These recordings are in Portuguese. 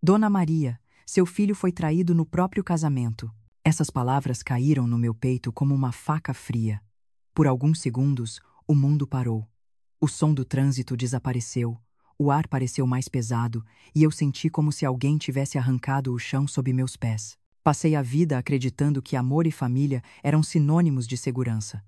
Dona Maria, seu filho foi traído no próprio casamento. Essas palavras caíram no meu peito como uma faca fria. Por alguns segundos, o mundo parou. O som do trânsito desapareceu, o ar pareceu mais pesado e eu senti como se alguém tivesse arrancado o chão sob meus pés. Passei a vida acreditando que amor e família eram sinônimos de segurança.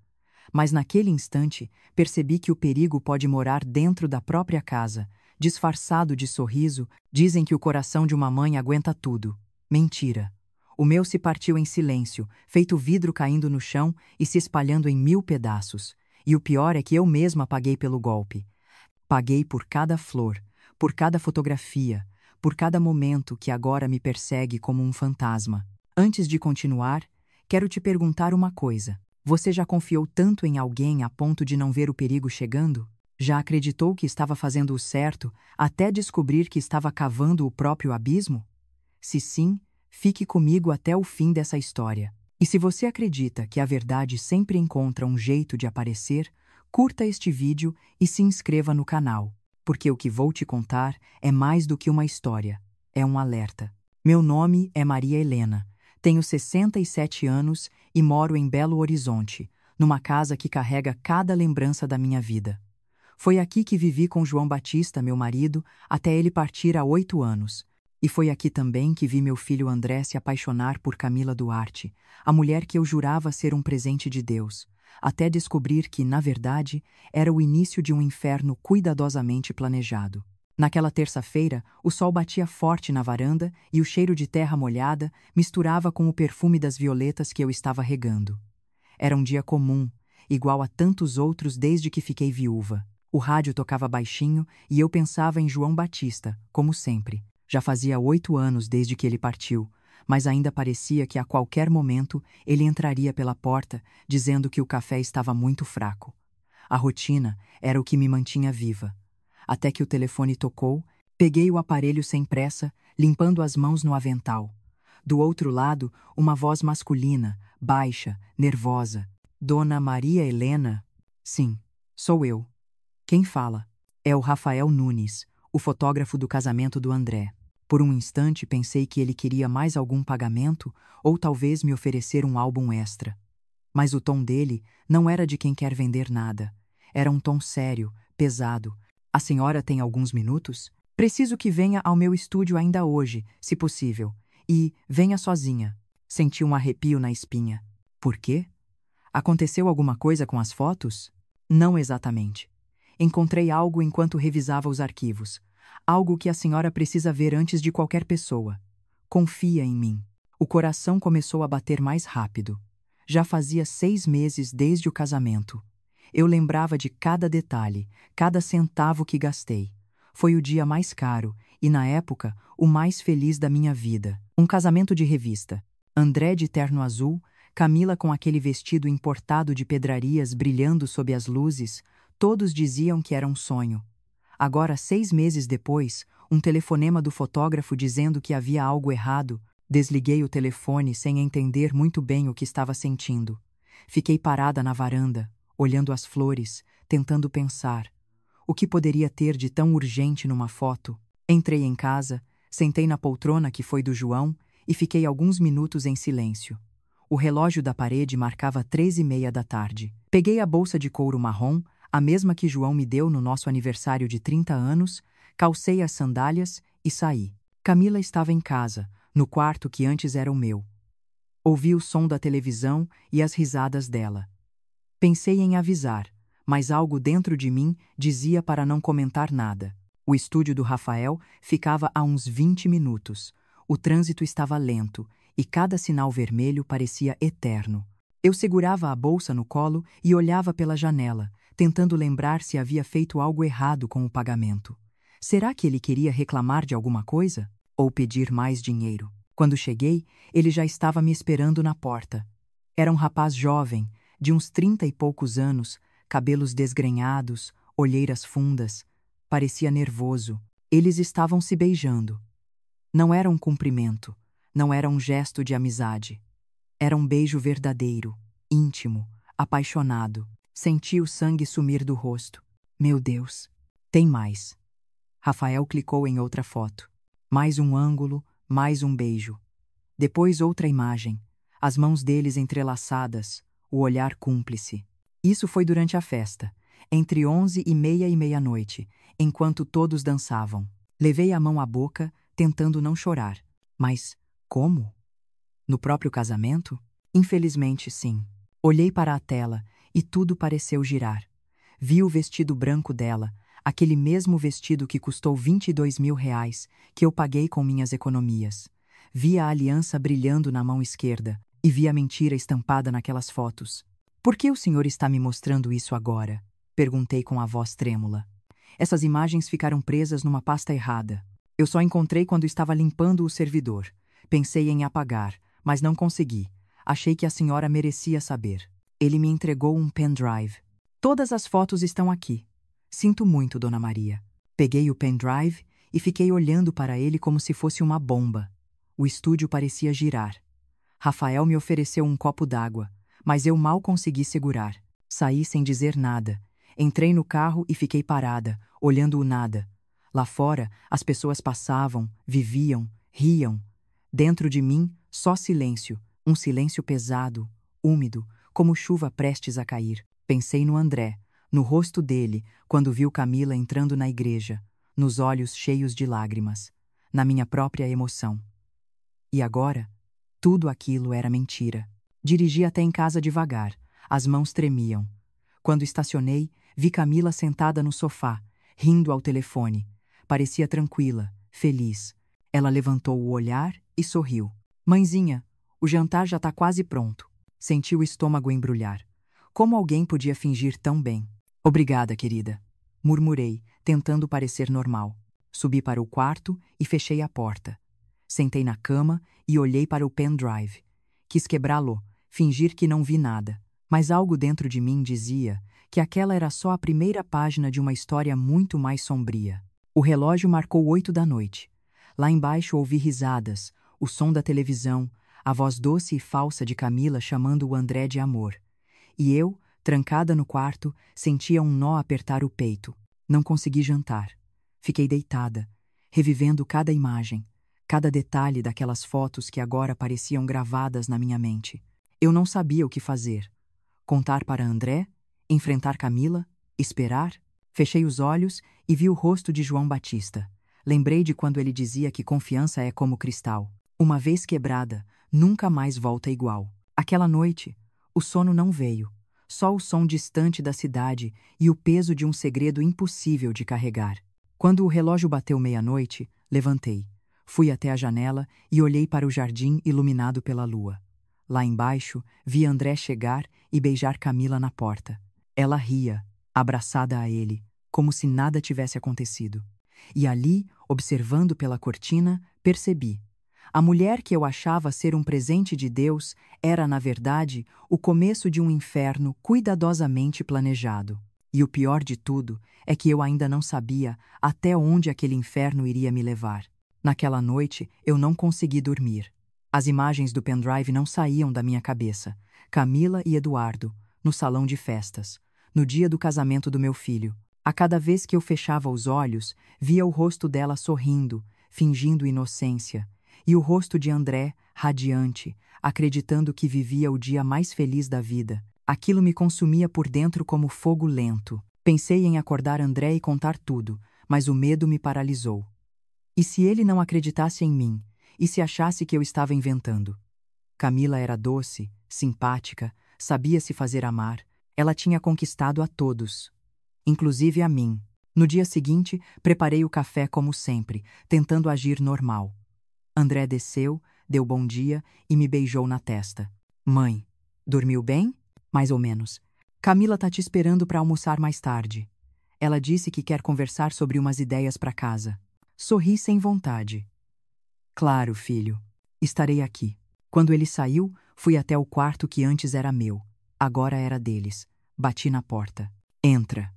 Mas naquele instante, percebi que o perigo pode morar dentro da própria casa. Disfarçado de sorriso, dizem que o coração de uma mãe aguenta tudo. Mentira. O meu se partiu em silêncio, feito vidro caindo no chão e se espalhando em 1000 pedaços. E o pior é que eu mesma paguei pelo golpe. Paguei por cada flor, por cada fotografia, por cada momento que agora me persegue como um fantasma. Antes de continuar, quero te perguntar uma coisa. Você já confiou tanto em alguém a ponto de não ver o perigo chegando? Já acreditou que estava fazendo o certo até descobrir que estava cavando o próprio abismo? Se sim, fique comigo até o fim dessa história. E se você acredita que a verdade sempre encontra um jeito de aparecer, curta este vídeo e se inscreva no canal, porque o que vou te contar é mais do que uma história, é um alerta. Meu nome é Maria Helena, tenho 67 anos e moro em Belo Horizonte, numa casa que carrega cada lembrança da minha vida. Foi aqui que vivi com João Batista, meu marido, até ele partir há 8 anos. E foi aqui também que vi meu filho André se apaixonar por Camila Duarte, a mulher que eu jurava ser um presente de Deus, até descobrir que, na verdade, era o início de um inferno cuidadosamente planejado. Naquela terça-feira, o sol batia forte na varanda e o cheiro de terra molhada misturava com o perfume das violetas que eu estava regando. Era um dia comum, igual a tantos outros desde que fiquei viúva. O rádio tocava baixinho e eu pensava em João Batista, como sempre. Já fazia 8 anos desde que ele partiu, mas ainda parecia que a qualquer momento ele entraria pela porta, dizendo que o café estava muito fraco. A rotina era o que me mantinha viva. Até que o telefone tocou, peguei o aparelho sem pressa, limpando as mãos no avental. Do outro lado, uma voz masculina, baixa, nervosa. Dona Maria Helena? Sim, sou eu. Quem fala? É o Rafael Nunes, o fotógrafo do casamento do André. Por um instante pensei que ele queria mais algum pagamento ou talvez me oferecer um álbum extra. Mas o tom dele não era de quem quer vender nada. Era um tom sério, pesado. A senhora tem alguns minutos? Preciso que venha ao meu estúdio ainda hoje, se possível. E venha sozinha. Senti um arrepio na espinha. Por quê? Aconteceu alguma coisa com as fotos? Não exatamente. Encontrei algo enquanto revisava os arquivos. Algo que a senhora precisa ver antes de qualquer pessoa. Confia em mim. O coração começou a bater mais rápido. Já fazia 6 meses desde o casamento. Eu lembrava de cada detalhe, cada centavo que gastei. Foi o dia mais caro e, na época, o mais feliz da minha vida. Um casamento de revista. André de terno azul, Camila com aquele vestido importado de pedrarias brilhando sob as luzes. Todos diziam que era um sonho. Agora, 6 meses depois, um telefonema do fotógrafo dizendo que havia algo errado. Desliguei o telefone sem entender muito bem o que estava sentindo. Fiquei parada na varanda, olhando as flores, tentando pensar. O que poderia ter de tão urgente numa foto? Entrei em casa, sentei na poltrona que foi do João e fiquei alguns minutos em silêncio. O relógio da parede marcava 3h30 da tarde. Peguei a bolsa de couro marrom, a mesma que João me deu no nosso aniversário de 30 anos, calcei as sandálias e saí. Camila estava em casa, no quarto que antes era o meu. Ouvi o som da televisão e as risadas dela. Pensei em avisar, mas algo dentro de mim dizia para não comentar nada. O estúdio do Rafael ficava a uns 20 minutos. O trânsito estava lento e cada sinal vermelho parecia eterno. Eu segurava a bolsa no colo e olhava pela janela, tentando lembrar se havia feito algo errado com o pagamento. Será que ele queria reclamar de alguma coisa? Ou pedir mais dinheiro? Quando cheguei, ele já estava me esperando na porta. Era um rapaz jovem, de uns 30 e poucos anos, cabelos desgrenhados, olheiras fundas. Parecia nervoso. Eles estavam se beijando. Não era um cumprimento, não era um gesto de amizade. Era um beijo verdadeiro, íntimo, apaixonado. Senti o sangue sumir do rosto. Meu Deus, tem mais. Rafael clicou em outra foto. Mais um ângulo, mais um beijo. Depois outra imagem. As mãos deles entrelaçadas, o olhar cúmplice. Isso foi durante a festa, entre 11h30 e meia-noite, enquanto todos dançavam. Levei a mão à boca, tentando não chorar. Mas como? No próprio casamento? Infelizmente, sim. Olhei para a tela e tudo pareceu girar. Vi o vestido branco dela, aquele mesmo vestido que custou R$ 22.000, que eu paguei com minhas economias. Vi a aliança brilhando na mão esquerda e vi a mentira estampada naquelas fotos. Por que o senhor está me mostrando isso agora? Perguntei com a voz trêmula. Essas imagens ficaram presas numa pasta errada. Eu só encontrei quando estava limpando o servidor. Pensei em apagar, mas não consegui. Achei que a senhora merecia saber. Ele me entregou um pendrive. Todas as fotos estão aqui. Sinto muito, Dona Maria. Peguei o pendrive e fiquei olhando para ele como se fosse uma bomba. O estúdio parecia girar. Rafael me ofereceu um copo d'água, mas eu mal consegui segurar. Saí sem dizer nada. Entrei no carro e fiquei parada, olhando o nada. Lá fora, as pessoas passavam, viviam, riam. Dentro de mim, só silêncio, um silêncio pesado, úmido, como chuva prestes a cair. Pensei no André, no rosto dele, quando viu Camila entrando na igreja, nos olhos cheios de lágrimas, na minha própria emoção. E agora, tudo aquilo era mentira. Dirigi até em casa devagar, as mãos tremiam. Quando estacionei, vi Camila sentada no sofá, rindo ao telefone. Parecia tranquila, feliz. Ela levantou o olhar e sorriu. Mãezinha, o jantar já está quase pronto. Senti o estômago embrulhar. Como alguém podia fingir tão bem? Obrigada, querida. Murmurei, tentando parecer normal. Subi para o quarto e fechei a porta. Sentei na cama e olhei para o pendrive. Quis quebrá-lo, fingir que não vi nada. Mas algo dentro de mim dizia que aquela era só a primeira página de uma história muito mais sombria. O relógio marcou 8 da noite. Lá embaixo ouvi risadas, o som da televisão, a voz doce e falsa de Camila chamando o André de amor. E eu, trancada no quarto, sentia um nó apertar o peito. Não consegui jantar. Fiquei deitada, revivendo cada imagem, cada detalhe daquelas fotos que agora pareciam gravadas na minha mente. Eu não sabia o que fazer. Contar para André? Enfrentar Camila? Esperar? Fechei os olhos e vi o rosto de João Batista. Lembrei de quando ele dizia que confiança é como cristal. Uma vez quebrada, nunca mais volta igual. Aquela noite, o sono não veio. Só o som distante da cidade e o peso de um segredo impossível de carregar. Quando o relógio bateu meia-noite, levantei. Fui até a janela e olhei para o jardim iluminado pela lua. Lá embaixo, vi André chegar e beijar Camila na porta. Ela ria, abraçada a ele, como se nada tivesse acontecido. E ali, observando pela cortina, percebi. A mulher que eu achava ser um presente de Deus era, na verdade, o começo de um inferno cuidadosamente planejado. E o pior de tudo é que eu ainda não sabia até onde aquele inferno iria me levar. Naquela noite, eu não consegui dormir. As imagens do pendrive não saíam da minha cabeça. Camila e Eduardo, no salão de festas, no dia do casamento do meu filho. A cada vez que eu fechava os olhos, via o rosto dela sorrindo, fingindo inocência, e o rosto de André, radiante, acreditando que vivia o dia mais feliz da vida. Aquilo me consumia por dentro como fogo lento. Pensei em acordar André e contar tudo, mas o medo me paralisou. E se ele não acreditasse em mim? E se achasse que eu estava inventando? Camila era doce, simpática, sabia se fazer amar. Ela tinha conquistado a todos, inclusive a mim. No dia seguinte, preparei o café como sempre, tentando agir normal. André desceu, deu bom dia e me beijou na testa. Mãe, dormiu bem? Mais ou menos. Camila tá te esperando para almoçar mais tarde. Ela disse que quer conversar sobre umas ideias para casa. Sorri sem vontade. Claro, filho. Estarei aqui. Quando ele saiu, fui até o quarto que antes era meu. Agora era deles. Bati na porta. Entra.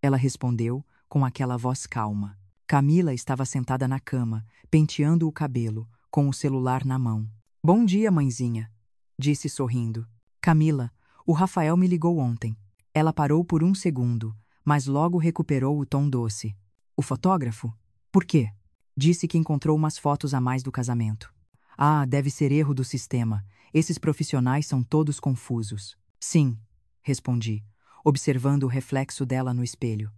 Ela respondeu com aquela voz calma. Camila estava sentada na cama, penteando o cabelo, com o celular na mão. Bom dia, mãezinha, disse sorrindo. Camila, o Rafael me ligou ontem. Ela parou por um segundo, mas logo recuperou o tom doce. O fotógrafo? Por quê? Disse que encontrou umas fotos a mais do casamento. Ah, deve ser erro do sistema. Esses profissionais são todos confusos. Sim, respondi, observando o reflexo dela no espelho.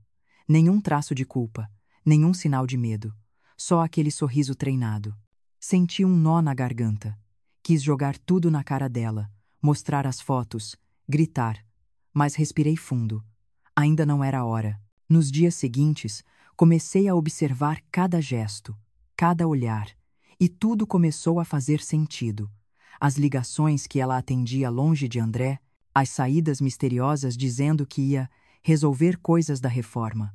Nenhum traço de culpa, nenhum sinal de medo. Só aquele sorriso treinado. Senti um nó na garganta. Quis jogar tudo na cara dela, mostrar as fotos, gritar. Mas respirei fundo. Ainda não era a hora. Nos dias seguintes, comecei a observar cada gesto, cada olhar, e tudo começou a fazer sentido. As ligações que ela atendia longe de André, as saídas misteriosas dizendo que ia resolver coisas da reforma.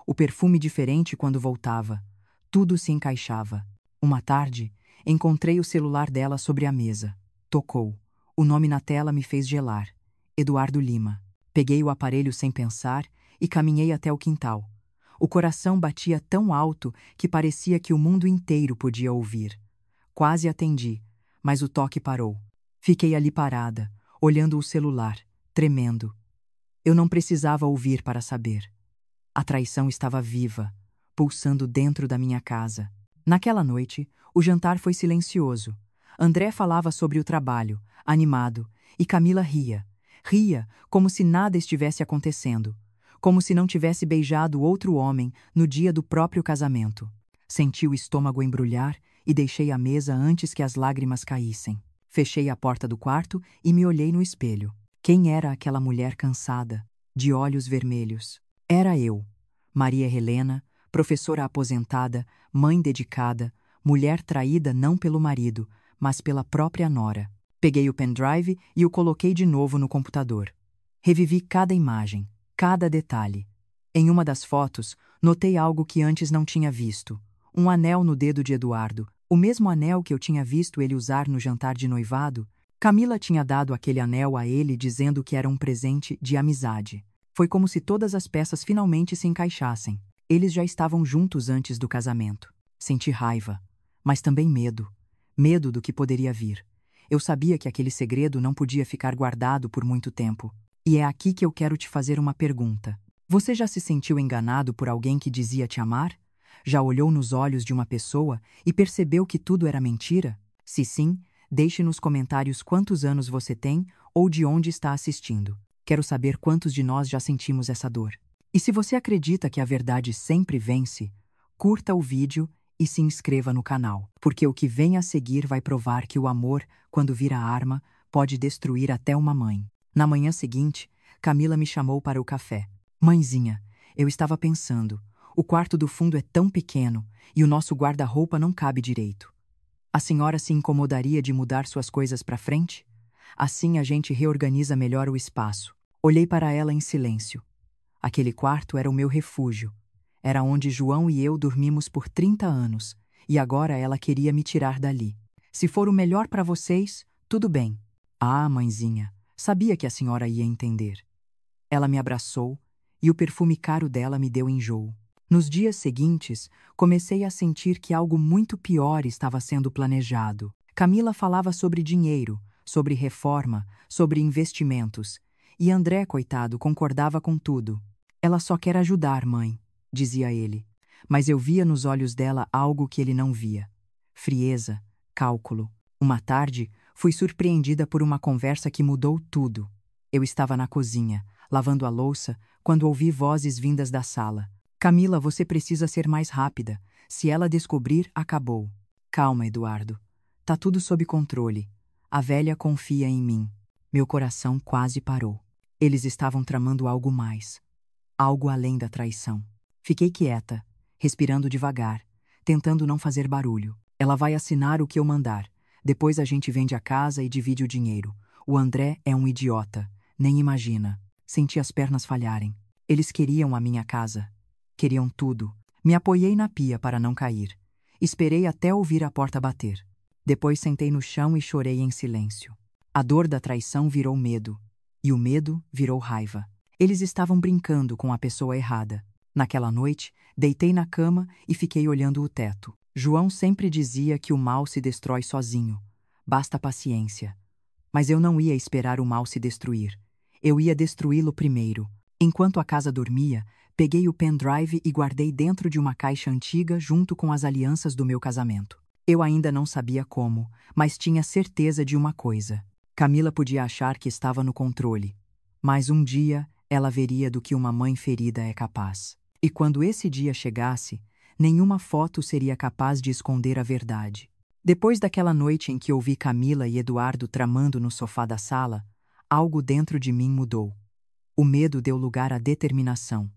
O perfume diferente quando voltava. Tudo se encaixava. Uma tarde, encontrei o celular dela sobre a mesa. Tocou. O nome na tela me fez gelar. Eduardo Lima. Peguei o aparelho sem pensar e caminhei até o quintal. O coração batia tão alto que parecia que o mundo inteiro podia ouvir. Quase atendi, mas o toque parou. Fiquei ali parada, olhando o celular, tremendo. Eu não precisava ouvir para saber. A traição estava viva, pulsando dentro da minha casa. Naquela noite, o jantar foi silencioso. André falava sobre o trabalho, animado, e Camila ria. Ria como se nada estivesse acontecendo, como se não tivesse beijado outro homem no dia do próprio casamento. Senti o estômago embrulhar e deixei a mesa antes que as lágrimas caíssem. Fechei a porta do quarto e me olhei no espelho. Quem era aquela mulher cansada, de olhos vermelhos? Era eu, Maria Helena, professora aposentada, mãe dedicada, mulher traída não pelo marido, mas pela própria nora. Peguei o pendrive e o coloquei de novo no computador. Revivi cada imagem, cada detalhe. Em uma das fotos, notei algo que antes não tinha visto. Um anel no dedo de Eduardo, o mesmo anel que eu tinha visto ele usar no jantar de noivado. Camila tinha dado aquele anel a ele dizendo que era um presente de amizade. Foi como se todas as peças finalmente se encaixassem. Eles já estavam juntos antes do casamento. Senti raiva, mas também medo. Medo do que poderia vir. Eu sabia que aquele segredo não podia ficar guardado por muito tempo. E é aqui que eu quero te fazer uma pergunta. Você já se sentiu enganado por alguém que dizia te amar? Já olhou nos olhos de uma pessoa e percebeu que tudo era mentira? Se sim, deixe nos comentários quantos anos você tem ou de onde está assistindo. Quero saber quantos de nós já sentimos essa dor. E se você acredita que a verdade sempre vence, curta o vídeo e se inscreva no canal, porque o que vem a seguir vai provar que o amor, quando vira arma, pode destruir até uma mãe. Na manhã seguinte, Camila me chamou para o café. Mãezinha, eu estava pensando, o quarto do fundo é tão pequeno e o nosso guarda-roupa não cabe direito. A senhora se incomodaria de mudar suas coisas para frente? Assim a gente reorganiza melhor o espaço. Olhei para ela em silêncio. Aquele quarto era o meu refúgio. Era onde João e eu dormimos por 30 anos, e agora ela queria me tirar dali. Se for o melhor para vocês, tudo bem. Ah, mãezinha, sabia que a senhora ia entender. Ela me abraçou, e o perfume caro dela me deu enjoo. Nos dias seguintes, comecei a sentir que algo muito pior estava sendo planejado. Camila falava sobre dinheiro, sobre reforma, sobre investimentos, e André, coitado, concordava com tudo. Ela só quer ajudar, mãe, dizia ele. Mas eu via nos olhos dela algo que ele não via. Frieza, cálculo. Uma tarde, fui surpreendida por uma conversa que mudou tudo. Eu estava na cozinha, lavando a louça, quando ouvi vozes vindas da sala. Camila, você precisa ser mais rápida. Se ela descobrir, acabou. Calma, Eduardo. Tá tudo sob controle. A velha confia em mim. Meu coração quase parou. Eles estavam tramando algo mais. Algo além da traição. Fiquei quieta, respirando devagar, tentando não fazer barulho. Ela vai assinar o que eu mandar. Depois a gente vende a casa e divide o dinheiro. O André é um idiota. Nem imagina. Senti as pernas falharem. Eles queriam a minha casa. Queriam tudo. Me apoiei na pia para não cair. Esperei até ouvir a porta bater. Depois sentei no chão e chorei em silêncio. A dor da traição virou medo. E o medo virou raiva. Eles estavam brincando com a pessoa errada. Naquela noite, deitei na cama e fiquei olhando o teto. João sempre dizia que o mal se destrói sozinho. Basta paciência. Mas eu não ia esperar o mal se destruir. Eu ia destruí-lo primeiro. Enquanto a casa dormia, Peguei o pendrive e guardei dentro de uma caixa antiga junto com as alianças do meu casamento. Eu ainda não sabia como, mas tinha certeza de uma coisa. Camila podia achar que estava no controle, mas um dia ela veria do que uma mãe ferida é capaz. E quando esse dia chegasse, nenhuma foto seria capaz de esconder a verdade. Depois daquela noite em que ouvi Camila e Eduardo tramando no sofá da sala, algo dentro de mim mudou. O medo deu lugar à determinação.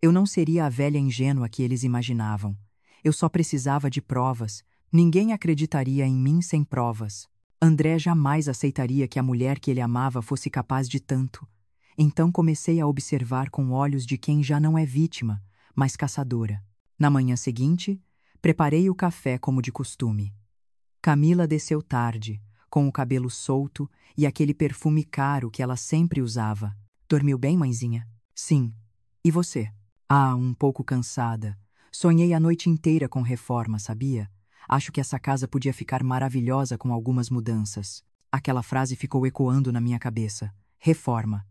Eu não seria a velha ingênua que eles imaginavam. Eu só precisava de provas. Ninguém acreditaria em mim sem provas. André jamais aceitaria que a mulher que ele amava fosse capaz de tanto. Então comecei a observar com olhos de quem já não é vítima, mas caçadora. Na manhã seguinte, preparei o café como de costume. Camila desceu tarde, com o cabelo solto e aquele perfume caro que ela sempre usava. Dormiu bem, mãezinha? Sim. E você? Ah, um pouco cansada. Sonhei a noite inteira com reforma, sabia? Acho que essa casa podia ficar maravilhosa com algumas mudanças. Aquela frase ficou ecoando na minha cabeça. Reforma.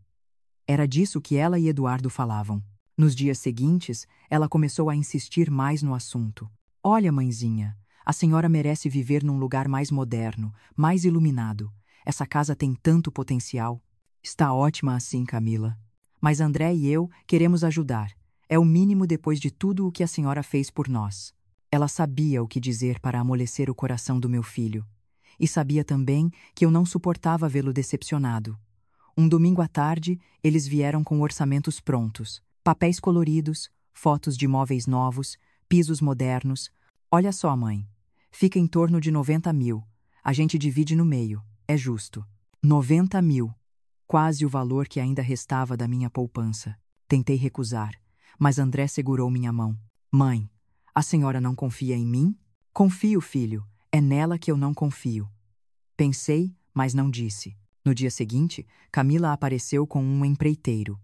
Era disso que ela e Eduardo falavam. Nos dias seguintes, ela começou a insistir mais no assunto. Olha, mãezinha, a senhora merece viver num lugar mais moderno, mais iluminado. Essa casa tem tanto potencial. Está ótima assim, Camila. Mas André e eu queremos ajudar. É o mínimo depois de tudo o que a senhora fez por nós. Ela sabia o que dizer para amolecer o coração do meu filho. E sabia também que eu não suportava vê-lo decepcionado. Um domingo à tarde, eles vieram com orçamentos prontos. Papéis coloridos, fotos de móveis novos, pisos modernos. Olha só, mãe. Fica em torno de 90 mil. A gente divide no meio. É justo. 90 mil. Quase o valor que ainda restava da minha poupança. Tentei recusar, mas André segurou minha mão. Mãe, a senhora não confia em mim? Confio, filho. É nela que eu não confio. Pensei, mas não disse. No dia seguinte, Camila apareceu com um empreiteiro.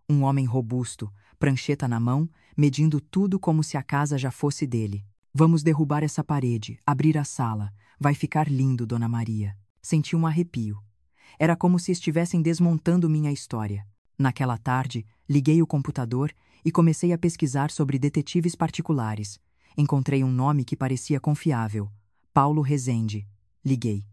Um homem robusto, prancheta na mão, medindo tudo como se a casa já fosse dele. Vamos derrubar essa parede, abrir a sala. Vai ficar lindo, Dona Maria. Senti um arrepio. Era como se estivessem desmontando minha história. Naquela tarde, liguei o computador e comecei a pesquisar sobre detetives particulares. Encontrei um nome que parecia confiável. Paulo Rezende. Liguei.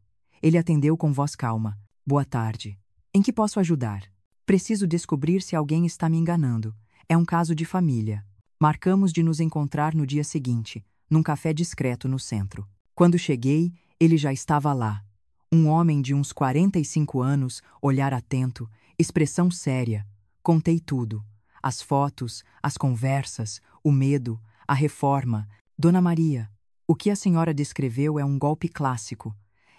Ele atendeu com voz calma. Boa tarde. Em que posso ajudar? Preciso descobrir se alguém está me enganando. É um caso de família. Marcamos de nos encontrar no dia seguinte, num café discreto no centro. Quando cheguei, ele já estava lá. Um homem de uns 45 anos, olhar atento, expressão séria. Contei tudo. As fotos, as conversas, o medo, a reforma. Dona Maria, o que a senhora descreveu é um golpe clássico.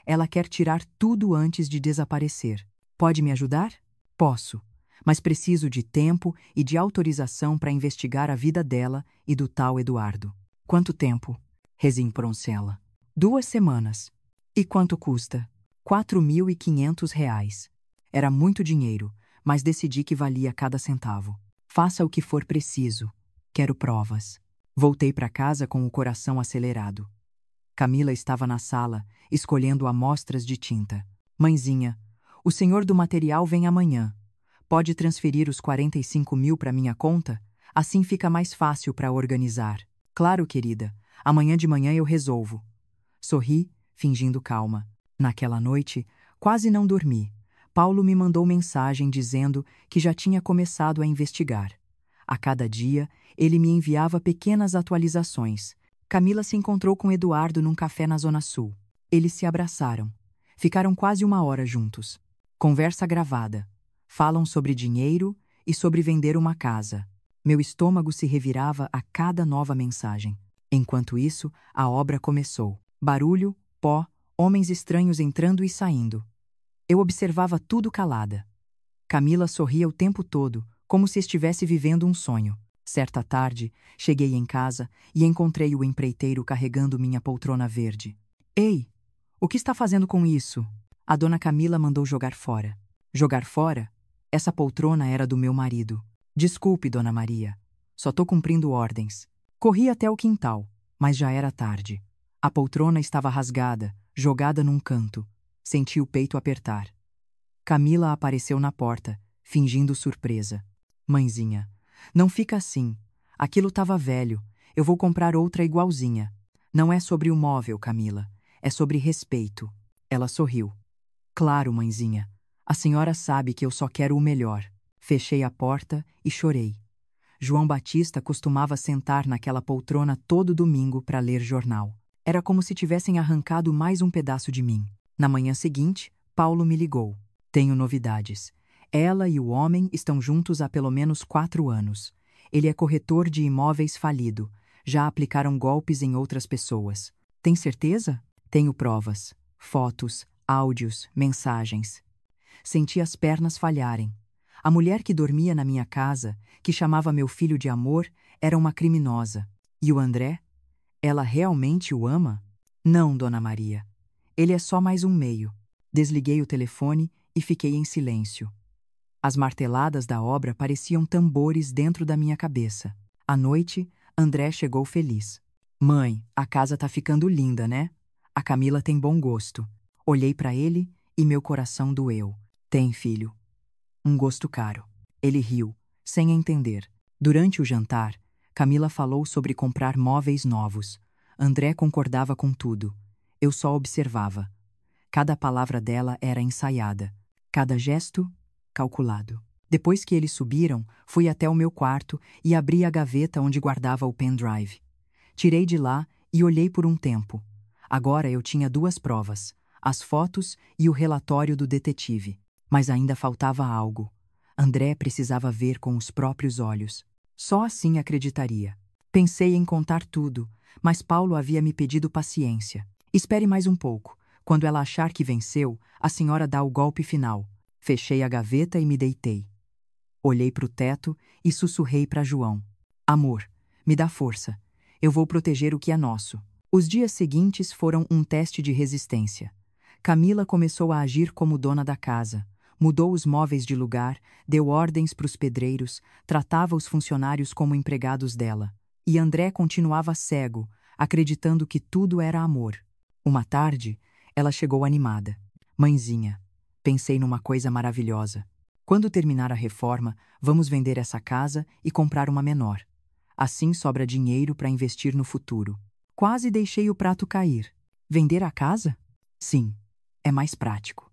Ela quer tirar tudo antes de desaparecer. Pode me ajudar? Posso, mas preciso de tempo e de autorização para investigar a vida dela e do tal Eduardo. Quanto tempo? Resimproncela. 2 semanas. E quanto custa? R$ 4.500. Era muito dinheiro, mas decidi que valia cada centavo. Faça o que for preciso. Quero provas. Voltei para casa com o coração acelerado. Camila estava na sala, escolhendo amostras de tinta. Mãezinha, o senhor do material vem amanhã. Pode transferir os 45 mil para minha conta? Assim fica mais fácil para organizar. Claro, querida. Amanhã de manhã eu resolvo. Sorri, fingindo calma. Naquela noite, quase não dormi. Paulo me mandou mensagem dizendo que já tinha começado a investigar. A cada dia, ele me enviava pequenas atualizações. Camila se encontrou com Eduardo num café na Zona Sul. Eles se abraçaram. Ficaram quase 1 hora juntos. Conversa gravada. Falam sobre dinheiro e sobre vender uma casa. Meu estômago se revirava a cada nova mensagem. Enquanto isso, a obra começou. Barulho, pó, homens estranhos entrando e saindo. Eu observava tudo calada. Camila sorria o tempo todo, como se estivesse vivendo um sonho. Certa tarde, cheguei em casa e encontrei o empreiteiro carregando minha poltrona verde. Ei, o que está fazendo com isso? A dona Camila mandou jogar fora. Jogar fora? Essa poltrona era do meu marido. Desculpe, dona Maria. Só tô cumprindo ordens. Corri até o quintal, mas já era tarde. A poltrona estava rasgada, jogada num canto. Senti o peito apertar. Camila apareceu na porta, fingindo surpresa. Mãezinha, Não fica assim. Aquilo estava velho. Eu vou comprar outra igualzinha. Não é sobre o móvel, Camila. É sobre respeito. Ela sorriu. Claro, mãezinha. A senhora sabe que eu só quero o melhor. Fechei a porta e chorei. João Batista costumava sentar naquela poltrona todo domingo para ler jornal. Era como se tivessem arrancado mais um pedaço de mim. Na manhã seguinte, Paulo me ligou. Tenho novidades. Ela e o homem estão juntos há pelo menos 4 anos. Ele é corretor de imóveis falido. Já aplicaram golpes em outras pessoas. Tem certeza? Tenho provas. Fotos, áudios, mensagens. Senti as pernas falharem. A mulher que dormia na minha casa, que chamava meu filho de amor, era uma criminosa. E o André? Ela realmente o ama? Não, Dona Maria. Ele é só mais um meio. Desliguei o telefone e fiquei em silêncio. As marteladas da obra pareciam tambores dentro da minha cabeça. À noite, André chegou feliz. Mãe, a casa tá ficando linda, né? A Camila tem bom gosto. Olhei para ele e meu coração doeu. Tem, filho. Um gosto caro. Ele riu, sem entender. Durante o jantar, Camila falou sobre comprar móveis novos. André concordava com tudo. Eu só observava. Cada palavra dela era ensaiada. Cada gesto, calculado. Depois que eles subiram, fui até o meu quarto e abri a gaveta onde guardava o pendrive. Tirei de lá e olhei por um tempo. Agora eu tinha 2 provas, as fotos e o relatório do detetive. Mas ainda faltava algo. André precisava ver com os próprios olhos. Só assim acreditaria. Pensei em contar tudo, mas Paulo havia me pedido paciência. Espere mais um pouco. Quando ela achar que venceu, a senhora dá o golpe final. Fechei a gaveta e me deitei. Olhei para o teto e sussurrei para João. Amor, me dá força. Eu vou proteger o que é nosso. Os dias seguintes foram um teste de resistência. Camila começou a agir como dona da casa. Mudou os móveis de lugar, deu ordens para os pedreiros, tratava os funcionários como empregados dela. E André continuava cego, acreditando que tudo era amor. Uma tarde, ela chegou animada. Mãezinha, pensei numa coisa maravilhosa. Quando terminar a reforma, vamos vender essa casa e comprar uma menor. Assim sobra dinheiro para investir no futuro. Quase deixei o prato cair. Vender a casa? Sim, é mais prático.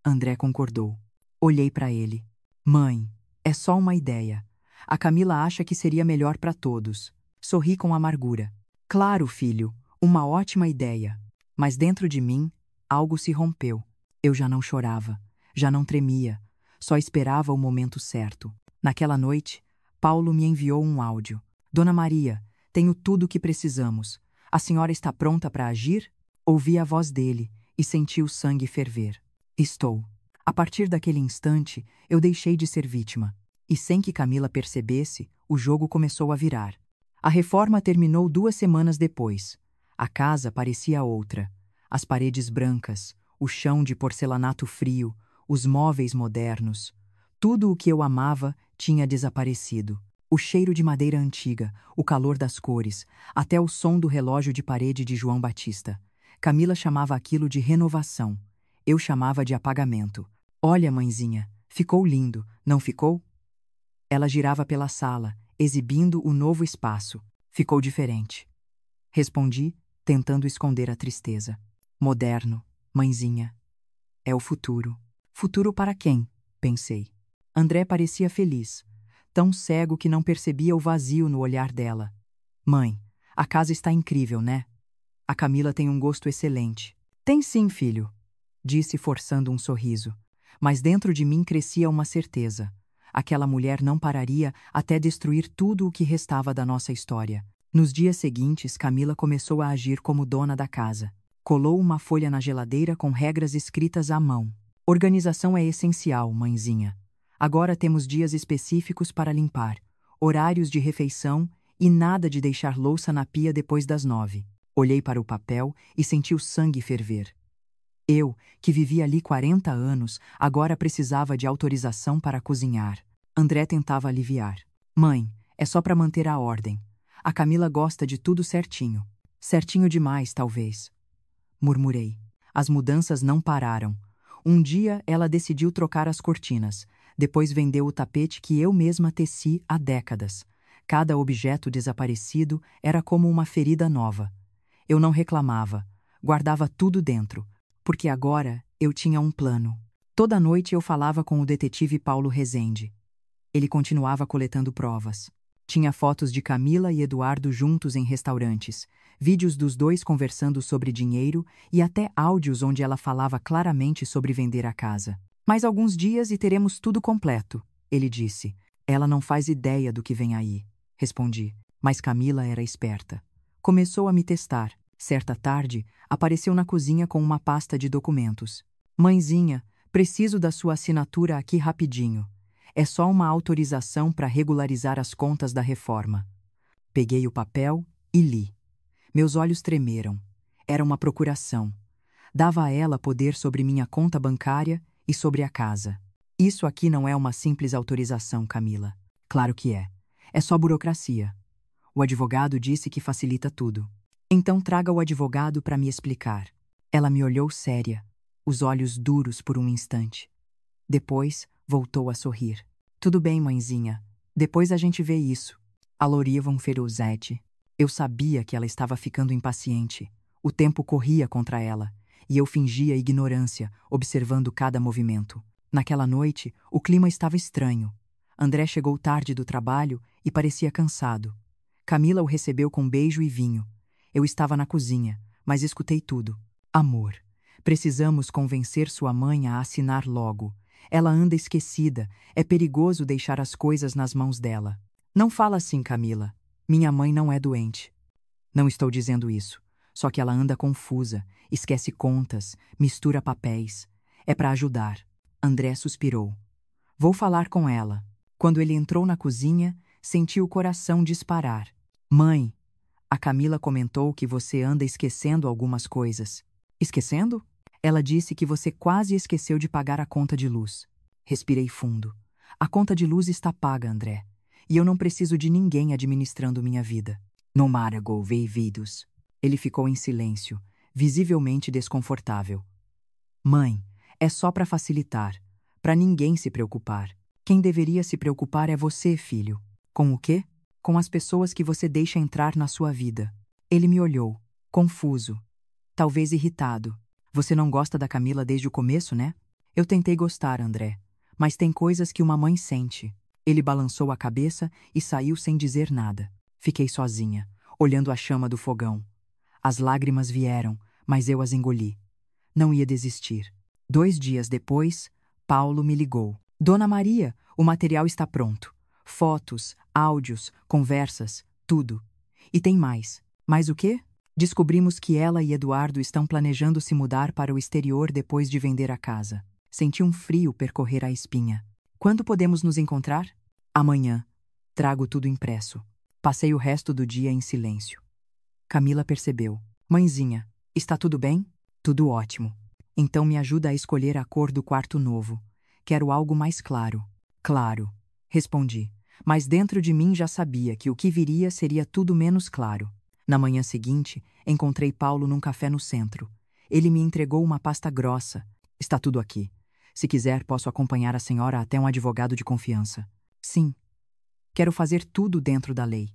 André concordou. Olhei para ele. Mãe, é só uma ideia. A Camila acha que seria melhor para todos. Sorri com amargura. Claro, filho, uma ótima ideia. Mas dentro de mim, algo se rompeu. Eu já não chorava, já não tremia, só esperava o momento certo. Naquela noite, Paulo me enviou um áudio. Dona Maria, tenho tudo o que precisamos. A senhora está pronta para agir? Ouvi a voz dele e senti o sangue ferver. Estou. A partir daquele instante, eu deixei de ser vítima. E sem que Camila percebesse, o jogo começou a virar. A reforma terminou 2 semanas depois. A casa parecia outra. As paredes brancas, o chão de porcelanato frio, os móveis modernos. Tudo o que eu amava tinha desaparecido. O cheiro de madeira antiga, o calor das cores, até o som do relógio de parede de João Batista. Camila chamava aquilo de renovação. Eu chamava de apagamento. Olha, mãezinha, ficou lindo, não ficou? Ela girava pela sala, exibindo o novo espaço. Ficou diferente. Respondi, tentando esconder a tristeza. Moderno, mãezinha. É o futuro. Futuro para quem? Pensei. André parecia feliz, tão cego que não percebia o vazio no olhar dela. Mãe, a casa está incrível, né? A Camila tem um gosto excelente. Tem sim, filho, disse forçando um sorriso. Mas dentro de mim crescia uma certeza. Aquela mulher não pararia até destruir tudo o que restava da nossa história. Nos dias seguintes, Camila começou a agir como dona da casa. Colou uma folha na geladeira com regras escritas à mão. Organização é essencial, mãezinha. Agora temos dias específicos para limpar, horários de refeição e nada de deixar louça na pia depois das 9. Olhei para o papel e senti o sangue ferver. Eu, que vivia ali 40 anos, agora precisava de autorização para cozinhar. André tentava aliviar. Mãe, é só para manter a ordem. A Camila gosta de tudo certinho. Certinho demais, talvez. Murmurei. As mudanças não pararam. Um dia ela decidiu trocar as cortinas. Depois vendeu o tapete que eu mesma teci há décadas. Cada objeto desaparecido era como uma ferida nova. Eu não reclamava, guardava tudo dentro, porque agora eu tinha um plano. Toda noite eu falava com o detetive Paulo Rezende. Ele continuava coletando provas. Tinha fotos de Camila e Eduardo juntos em restaurantes, vídeos dos dois conversando sobre dinheiro e até áudios onde ela falava claramente sobre vender a casa. Mais alguns dias e teremos tudo completo, ele disse. Ela não faz ideia do que vem aí, respondi. Mas Camila era esperta. Começou a me testar. Certa tarde, apareceu na cozinha com uma pasta de documentos. Mãezinha, preciso da sua assinatura aqui rapidinho. É só uma autorização para regularizar as contas da reforma. Peguei o papel e li. Meus olhos tremeram. Era uma procuração. Dava a ela poder sobre minha conta bancária e sobre a casa. Isso aqui não é uma simples autorização, Camila. Claro que é. É só burocracia. O advogado disse que facilita tudo. Então traga o advogado para me explicar. Ela me olhou séria, os olhos duros por um instante. Depois, voltou a sorrir. Tudo bem, mãezinha. Depois a gente vê isso. Alorivam Feruzete. Eu sabia que ela estava ficando impaciente. O tempo corria contra ela, e eu fingia ignorância, observando cada movimento. Naquela noite, o clima estava estranho. André chegou tarde do trabalho e parecia cansado. Camila o recebeu com beijo e vinho. Eu estava na cozinha, mas escutei tudo. Amor, precisamos convencer sua mãe a assinar logo. Ela anda esquecida, é perigoso deixar as coisas nas mãos dela. Não fala assim, Camila. Minha mãe não é doente. Não estou dizendo isso. Só que ela anda confusa, esquece contas, mistura papéis. É para ajudar. André suspirou. Vou falar com ela. Quando ele entrou na cozinha, senti o coração disparar. Mãe, a Camila comentou que você anda esquecendo algumas coisas. Esquecendo? Ela disse que você quase esqueceu de pagar a conta de luz. Respirei fundo. A conta de luz está paga, André. E eu não preciso de ninguém administrando minha vida. Nomárago veividos. Ele ficou em silêncio, visivelmente desconfortável. Mãe, é só para facilitar. Para ninguém se preocupar. Quem deveria se preocupar é você, filho. Com o quê? Com as pessoas que você deixa entrar na sua vida. Ele me olhou, confuso, talvez irritado. Você não gosta da Camila desde o começo, né? Eu tentei gostar, André, mas tem coisas que uma mãe sente. Ele balançou a cabeça e saiu sem dizer nada. Fiquei sozinha, olhando a chama do fogão. As lágrimas vieram, mas eu as engoli. Não ia desistir. 2 dias depois, Paulo me ligou. Dona Maria, o material está pronto. Fotos, áudios, conversas, tudo. E tem mais. Mais o quê? Descobrimos que ela e Eduardo estão planejando se mudar para o exterior depois de vender a casa. Senti um frio percorrer a espinha. Quando podemos nos encontrar? Amanhã. Trago tudo impresso. Passei o resto do dia em silêncio. Camila percebeu. Mãezinha, está tudo bem? Tudo ótimo. Então me ajuda a escolher a cor do quarto novo. Quero algo mais claro. Claro, respondi. Mas dentro de mim já sabia que o que viria seria tudo menos claro. Na manhã seguinte, encontrei Paulo num café no centro. Ele me entregou uma pasta grossa. Está tudo aqui. Se quiser, posso acompanhar a senhora até um advogado de confiança. Sim. Quero fazer tudo dentro da lei.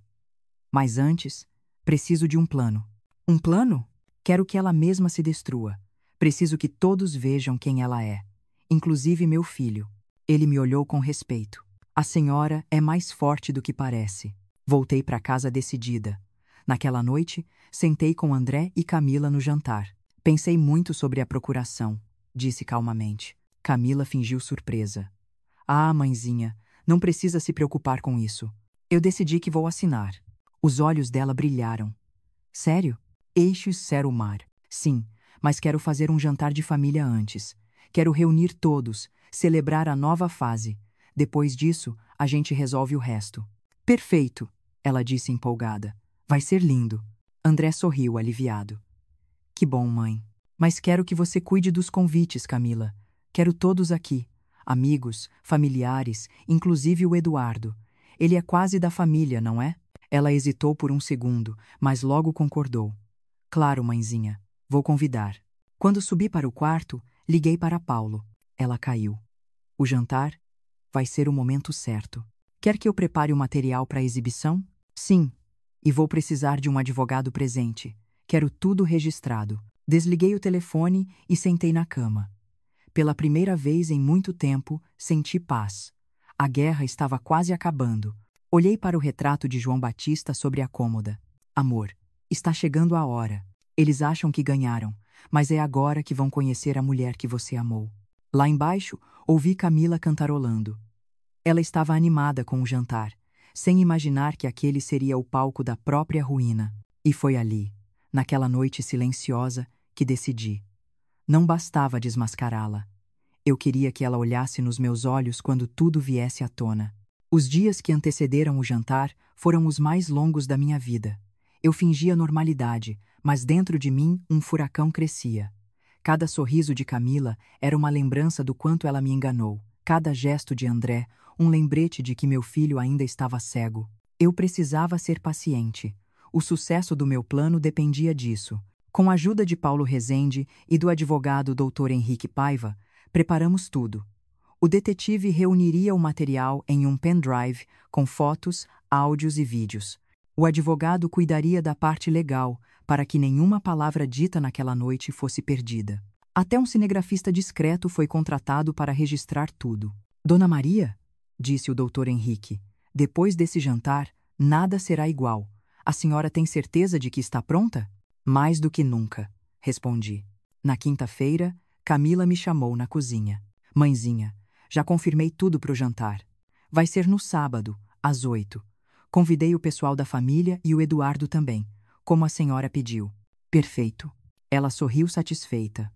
Mas antes, preciso de um plano. Um plano? Quero que ela mesma se destrua. Preciso que todos vejam quem ela é. Inclusive meu filho. Ele me olhou com respeito. A senhora é mais forte do que parece. Voltei para casa decidida. Naquela noite, sentei com André e Camila no jantar. Pensei muito sobre a procuração, disse calmamente. Camila fingiu surpresa. Ah, mãezinha, não precisa se preocupar com isso. Eu decidi que vou assinar. Os olhos dela brilharam. Sério? Eixos Serumar. Sim, mas quero fazer um jantar de família antes. Quero reunir todos, celebrar a nova fase. Depois disso, a gente resolve o resto. Perfeito, ela disse empolgada. Vai ser lindo. André sorriu aliviado. Que bom, mãe. Mas quero que você cuide dos convites, Camila. Quero todos aqui. Amigos, familiares, inclusive o Eduardo. Ele é quase da família, não é? Ela hesitou por um segundo, mas logo concordou. Claro, mãezinha. Vou convidar. Quando subi para o quarto, liguei para Paulo. Ela caiu. O jantar? Vai ser o momento certo. Quer que eu prepare o material para a exibição? Sim. E vou precisar de um advogado presente. Quero tudo registrado. Desliguei o telefone e sentei na cama. Pela primeira vez em muito tempo, senti paz. A guerra estava quase acabando. Olhei para o retrato de João Batista sobre a cômoda. Amor, está chegando a hora. Eles acham que ganharam, mas é agora que vão conhecer a mulher que você amou. Lá embaixo, ouvi Camila cantarolando. Ela estava animada com o jantar, sem imaginar que aquele seria o palco da própria ruína. E foi ali, naquela noite silenciosa, que decidi. Não bastava desmascará-la. Eu queria que ela olhasse nos meus olhos quando tudo viesse à tona. Os dias que antecederam o jantar foram os mais longos da minha vida. Eu fingia normalidade, mas dentro de mim um furacão crescia. Cada sorriso de Camila era uma lembrança do quanto ela me enganou. Cada gesto de André, um lembrete de que meu filho ainda estava cego. Eu precisava ser paciente. O sucesso do meu plano dependia disso. Com a ajuda de Paulo Rezende e do advogado Dr. Henrique Paiva, preparamos tudo. O detetive reuniria o material em um pendrive com fotos, áudios e vídeos. O advogado cuidaria da parte legal para que nenhuma palavra dita naquela noite fosse perdida. Até um cinegrafista discreto foi contratado para registrar tudo. Dona Maria, disse o Dr. Henrique, depois desse jantar, nada será igual. A senhora tem certeza de que está pronta? Mais do que nunca, respondi. Na quinta-feira, Camila me chamou na cozinha. Mãezinha, já confirmei tudo para o jantar. Vai ser no sábado, às 8. Convidei o pessoal da família e o Eduardo também, como a senhora pediu. Perfeito. Ela sorriu satisfeita.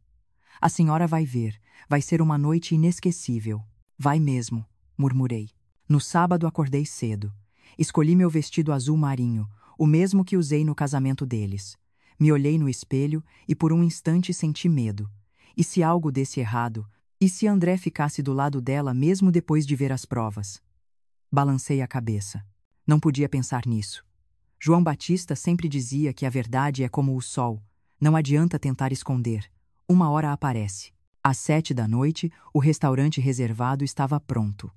A senhora vai ver, vai ser uma noite inesquecível. Vai mesmo, murmurei. No sábado acordei cedo. Escolhi meu vestido azul marinho, o mesmo que usei no casamento deles. Me olhei no espelho e por um instante senti medo. E se algo desse errado? E se André ficasse do lado dela mesmo depois de ver as provas? Balancei a cabeça. Não podia pensar nisso. João Batista sempre dizia que a verdade é como o sol. Não adianta tentar esconder. Uma hora aparece. Às 7 da noite, o restaurante reservado estava pronto.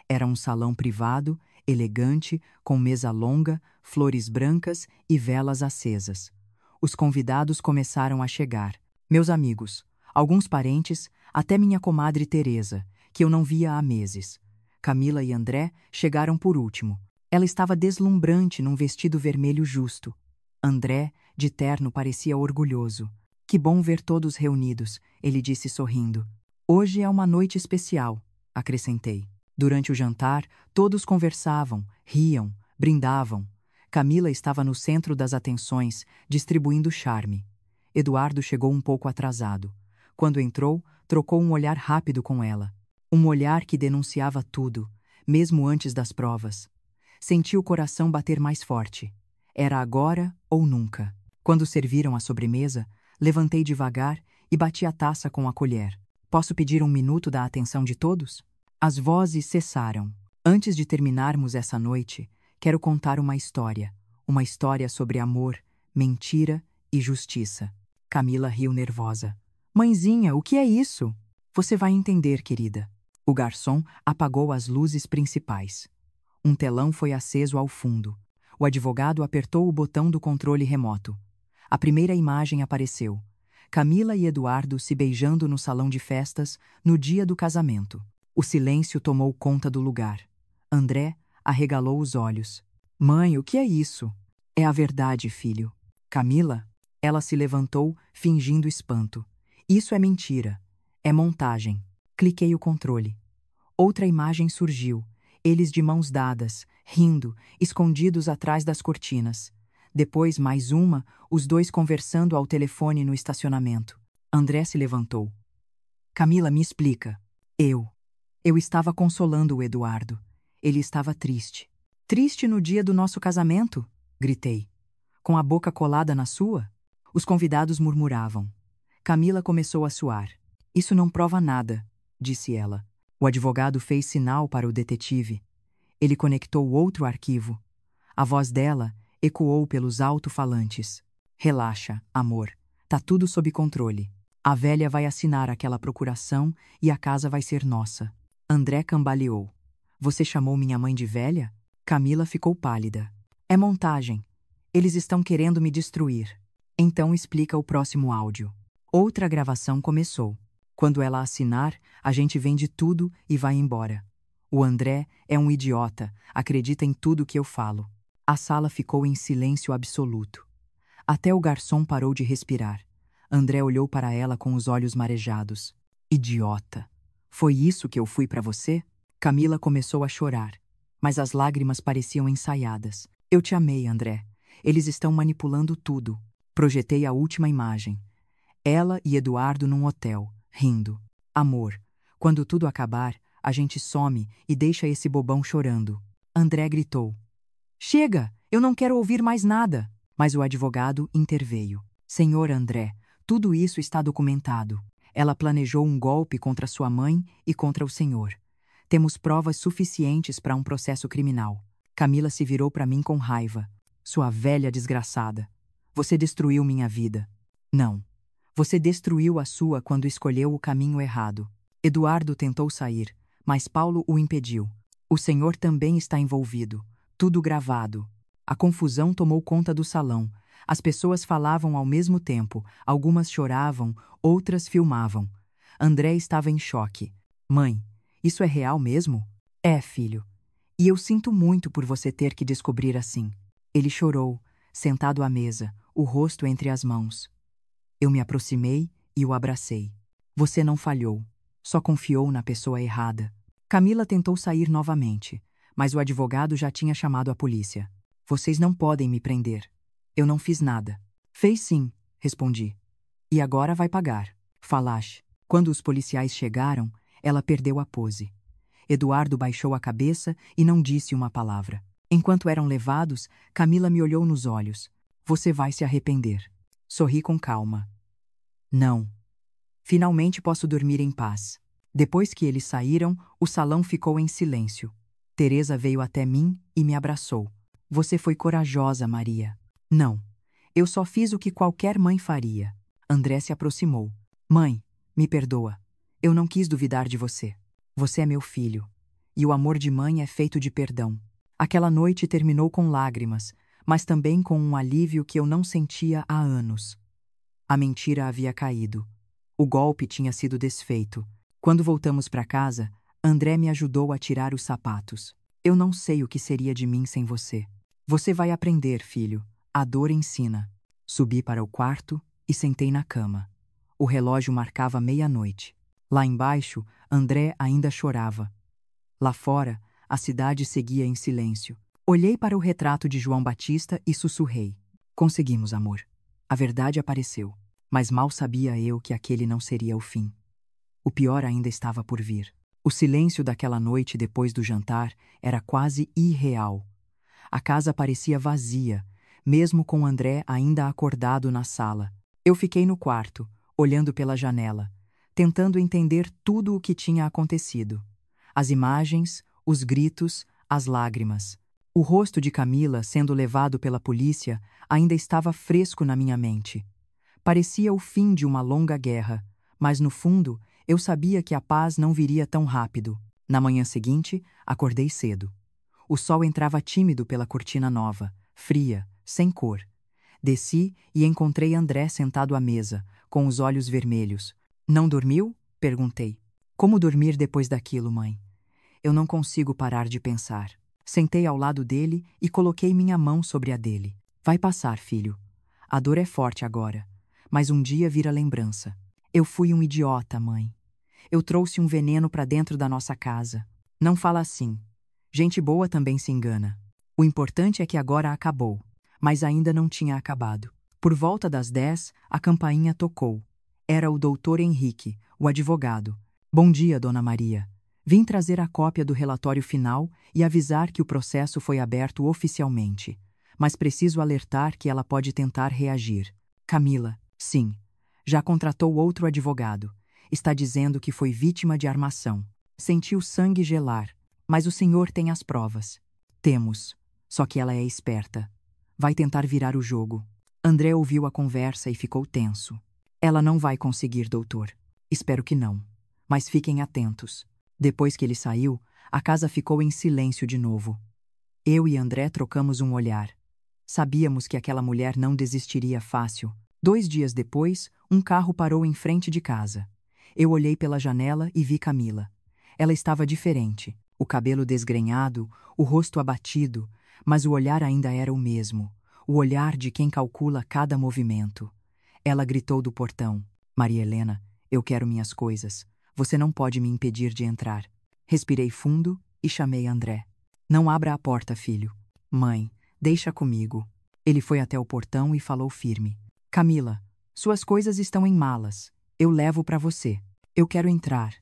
Era um salão privado, elegante, com mesa longa, flores brancas e velas acesas. Os convidados começaram a chegar. Meus amigos, alguns parentes, até minha comadre Teresa, que eu não via há meses. Camila e André chegaram por último. Ela estava deslumbrante num vestido vermelho justo. André, de terno, parecia orgulhoso. Que bom ver todos reunidos, ele disse sorrindo. Hoje é uma noite especial, acrescentei. Durante o jantar, todos conversavam, riam, brindavam. Camila estava no centro das atenções, distribuindo charme. Eduardo chegou um pouco atrasado. Quando entrou, trocou um olhar rápido com ela. Um olhar que denunciava tudo, mesmo antes das provas. Senti o coração bater mais forte. Era agora ou nunca. Quando serviram a sobremesa, levantei devagar e bati a taça com a colher. Posso pedir um minuto da atenção de todos? As vozes cessaram. Antes de terminarmos essa noite, quero contar uma história. Uma história sobre amor, mentira e justiça. Camila riu nervosa. Mãezinha, o que é isso? Você vai entender, querida. O garçom apagou as luzes principais. Um telão foi aceso ao fundo. O advogado apertou o botão do controle remoto. A primeira imagem apareceu. Camila e Eduardo se beijando no salão de festas no dia do casamento. O silêncio tomou conta do lugar. André arregalou os olhos. Mãe, o que é isso? É a verdade, filho. Camila? Ela se levantou, fingindo espanto. Isso é mentira. É montagem. Cliquei o controle. Outra imagem surgiu. Eles de mãos dadas, rindo, escondidos atrás das cortinas. Depois, mais uma, os dois conversando ao telefone no estacionamento. André se levantou. Camila, me explica. Eu estava consolando o Eduardo. Ele estava triste. Triste no dia do nosso casamento? Gritei. Com a boca colada na sua? Os convidados murmuravam. Camila começou a suar. Isso não prova nada, disse ela. O advogado fez sinal para o detetive. Ele conectou outro arquivo. A voz dela ecoou pelos alto-falantes. Relaxa, amor. Tá tudo sob controle. A velha vai assinar aquela procuração e a casa vai ser nossa. André cambaleou. Você chamou minha mãe de velha? Camila ficou pálida. É montagem. Eles estão querendo me destruir. Então explica o próximo áudio. Outra gravação começou. Quando ela assinar, a gente vende tudo e vai embora. O André é um idiota, acredita em tudo que eu falo. A sala ficou em silêncio absoluto. Até o garçom parou de respirar. André olhou para ela com os olhos marejados. Idiota. Foi isso que eu fui para você? Camila começou a chorar, mas as lágrimas pareciam ensaiadas. Eu te amei, André. Eles estão manipulando tudo. Projetei a última imagem. Ela e Eduardo num hotel, rindo. Amor, quando tudo acabar, a gente some e deixa esse bobão chorando. André gritou. Chega! Eu não quero ouvir mais nada! Mas o advogado interveio. Senhor André, tudo isso está documentado. Ela planejou um golpe contra sua mãe e contra o senhor. Temos provas suficientes para um processo criminal. Camila se virou para mim com raiva. Sua velha desgraçada. Você destruiu minha vida. Não. Você destruiu a sua quando escolheu o caminho errado. Eduardo tentou sair, mas Paulo o impediu. O senhor também está envolvido. Tudo gravado. A confusão tomou conta do salão. As pessoas falavam ao mesmo tempo, algumas choravam, outras filmavam. André estava em choque. Mãe, isso é real mesmo? É, filho. E eu sinto muito por você ter que descobrir assim. Ele chorou, sentado à mesa, o rosto entre as mãos. Eu me aproximei e o abracei. Você não falhou, só confiou na pessoa errada. Camila tentou sair novamente, mas o advogado já tinha chamado a polícia. Vocês não podem me prender. Eu não fiz nada. Fez sim, respondi. E agora vai pagar. Falache. Quando os policiais chegaram, ela perdeu a pose. Eduardo baixou a cabeça e não disse uma palavra. Enquanto eram levados, Camila me olhou nos olhos. Você vai se arrepender. Sorri com calma. Não. Finalmente posso dormir em paz. Depois que eles saíram, o salão ficou em silêncio. Teresa veio até mim e me abraçou. Você foi corajosa, Maria. Não. Eu só fiz o que qualquer mãe faria. André se aproximou. Mãe, me perdoa. Eu não quis duvidar de você. Você é meu filho. E o amor de mãe é feito de perdão. Aquela noite terminou com lágrimas, mas também com um alívio que eu não sentia há anos. A mentira havia caído. O golpe tinha sido desfeito. Quando voltamos para casa, André me ajudou a tirar os sapatos. Eu não sei o que seria de mim sem você. Você vai aprender, filho. A dor ensina. Subi para o quarto e sentei na cama. O relógio marcava meia-noite. Lá embaixo, André ainda chorava. Lá fora, a cidade seguia em silêncio. Olhei para o retrato de João Batista e sussurrei. Conseguimos, amor. A verdade apareceu. Mas mal sabia eu que aquele não seria o fim. O pior ainda estava por vir. O silêncio daquela noite depois do jantar era quase irreal. A casa parecia vazia, mesmo com André ainda acordado na sala. Eu fiquei no quarto, olhando pela janela, tentando entender tudo o que tinha acontecido. As imagens, os gritos, as lágrimas. O rosto de Camila sendo levado pela polícia ainda estava fresco na minha mente. Parecia o fim de uma longa guerra, mas no fundo eu sabia que a paz não viria tão rápido. Na manhã seguinte, acordei cedo. O sol entrava tímido pela cortina nova, fria, sem cor. Desci e encontrei André sentado à mesa, com os olhos vermelhos. Não dormiu? Perguntei. Como dormir depois daquilo, mãe? Eu não consigo parar de pensar. Sentei ao lado dele e coloquei minha mão sobre a dele. Vai passar, filho. A dor é forte agora, mas um dia vira lembrança. Eu fui um idiota, mãe. Eu trouxe um veneno para dentro da nossa casa. Não fala assim. Gente boa também se engana. O importante é que agora acabou. Mas ainda não tinha acabado. Por volta das 10, a campainha tocou. Era o doutor Henrique, o advogado. Bom dia, dona Maria. Vim trazer a cópia do relatório final e avisar que o processo foi aberto oficialmente. Mas preciso alertar que ela pode tentar reagir. Camila, sim. Já contratou outro advogado. Está dizendo que foi vítima de armação. Sentiu sangue gelar. Mas o senhor tem as provas. Temos. Só que ela é esperta. Vai tentar virar o jogo. André ouviu a conversa e ficou tenso. Ela não vai conseguir, doutor. Espero que não. Mas fiquem atentos. Depois que ele saiu, A casa ficou em silêncio de novo. Eu e André trocamos um olhar. Sabíamos que aquela mulher não desistiria fácil. 2 dias depois, um carro parou em frente de casa. Eu olhei pela janela e vi Camila. Ela estava diferente, o cabelo desgrenhado, o rosto abatido, mas o olhar ainda era o mesmo, o olhar de quem calcula cada movimento. Ela gritou do portão: Maria Helena, eu quero minhas coisas. Você não pode me impedir de entrar. Respirei fundo e chamei André. Não abra a porta, filho. Mãe, deixa comigo. Ele foi até o portão e falou firme: Camila, suas coisas estão em malas. Eu levo para você. Eu quero entrar.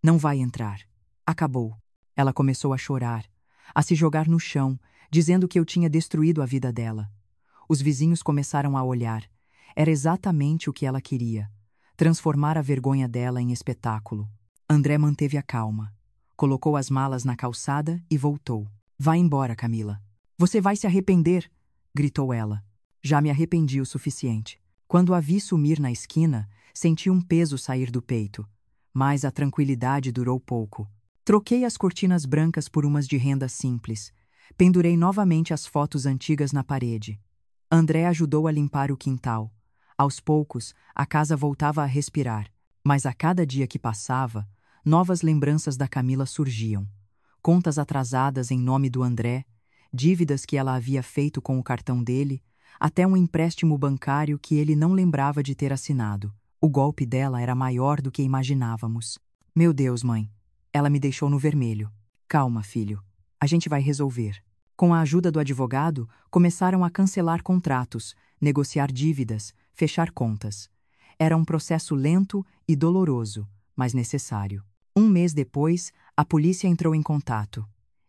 Não vai entrar. Acabou. Ela começou a chorar, a se jogar no chão, dizendo que eu tinha destruído a vida dela. Os vizinhos começaram a olhar. Era exatamente o que ela queria: transformar a vergonha dela em espetáculo. André manteve a calma. Colocou as malas na calçada e voltou. Vá embora, Camila. Você vai se arrepender, gritou ela. Já me arrependi o suficiente. Quando a vi sumir na esquina, senti um peso sair do peito. Mas a tranquilidade durou pouco. Troquei as cortinas brancas por umas de renda simples. Pendurei novamente as fotos antigas na parede. André ajudou a limpar o quintal. Aos poucos, a casa voltava a respirar. Mas a cada dia que passava, novas lembranças da Camila surgiam. Contas atrasadas em nome do André, dívidas que ela havia feito com o cartão dele, até um empréstimo bancário que ele não lembrava de ter assinado. O golpe dela era maior do que imaginávamos. Meu Deus, mãe. Ela me deixou no vermelho. Calma, filho. A gente vai resolver. Com a ajuda do advogado, começaram a cancelar contratos, negociar dívidas, fechar contas. Era um processo lento e doloroso, mas necessário. 1 mês depois, a polícia entrou em contato.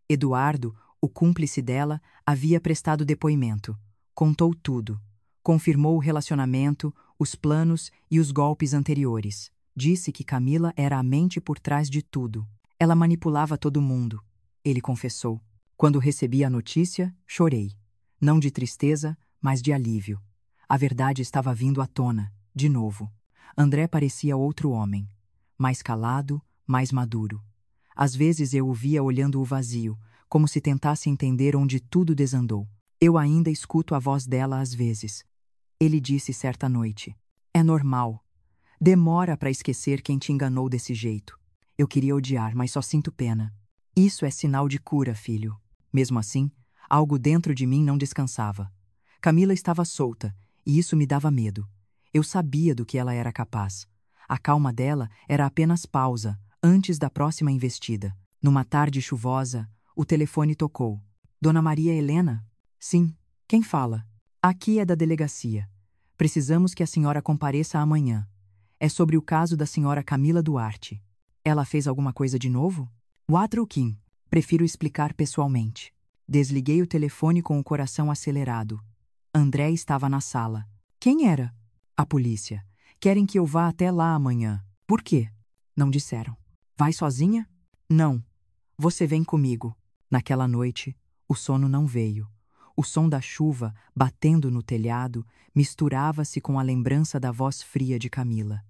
Eduardo, o cúmplice dela, havia prestado depoimento. Contou tudo. Confirmou o relacionamento, os planos e os golpes anteriores. Disse que Camila era a mente por trás de tudo. Ela manipulava todo mundo. Ele confessou. Quando recebi a notícia, chorei. Não de tristeza, mas de alívio. A verdade estava vindo à tona, de novo. André parecia outro homem. Mais calado, mais maduro. Às vezes eu o via olhando o vazio, como se tentasse entender onde tudo desandou. Eu ainda escuto a voz dela às vezes. Ele disse certa noite: é normal. Demora para esquecer quem te enganou desse jeito. Eu queria odiar, mas só sinto pena. Isso é sinal de cura, filho. Mesmo assim, algo dentro de mim não descansava. Camila estava solta, e isso me dava medo. Eu sabia do que ela era capaz. A calma dela era apenas pausa, antes da próxima investida. Numa tarde chuvosa, o telefone tocou. Dona Maria Helena? Sim. Quem fala? Aqui é da delegacia. Precisamos que a senhora compareça amanhã. É sobre o caso da senhora Camila Duarte. Ela fez alguma coisa de novo? Outro Kim. Prefiro explicar pessoalmente. Desliguei o telefone com o coração acelerado. André estava na sala. Quem era? A polícia. Querem que eu vá até lá amanhã. Por quê? Não disseram. Vai sozinha? Não. Você vem comigo. Naquela noite, o sono não veio. O som da chuva, batendo no telhado, misturava-se com a lembrança da voz fria de Camila.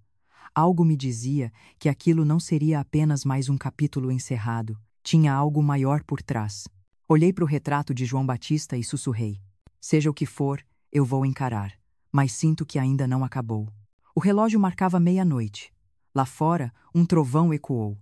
Algo me dizia que aquilo não seria apenas mais um capítulo encerrado. Tinha algo maior por trás. Olhei para o retrato de João Batista e sussurrei: seja o que for, eu vou encarar. Mas sinto que ainda não acabou. O relógio marcava meia-noite. Lá fora, um trovão ecoou.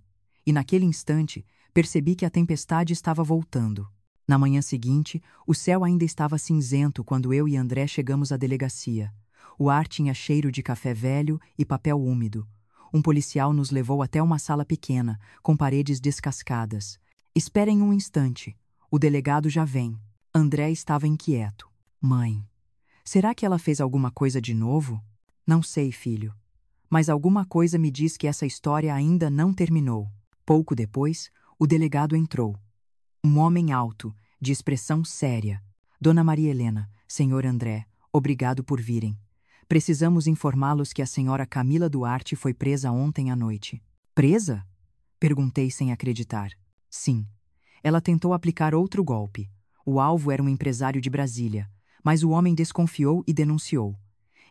E naquele instante, percebi que a tempestade estava voltando. Na manhã seguinte, o céu ainda estava cinzento quando eu e André chegamos à delegacia. O ar tinha cheiro de café velho e papel úmido. Um policial nos levou até uma sala pequena, com paredes descascadas. Esperem um instante. O delegado já vem. André estava inquieto. Mãe, será que ela fez alguma coisa de novo? Não sei, filho. Mas alguma coisa me diz que essa história ainda não terminou. Pouco depois, o delegado entrou. Um homem alto, de expressão séria. Dona Maria Helena, senhor André, obrigado por virem. Precisamos informá-los que a senhora Camila Duarte foi presa ontem à noite. Presa? Perguntei sem acreditar. Sim. Ela tentou aplicar outro golpe. O alvo era um empresário de Brasília, mas o homem desconfiou e denunciou.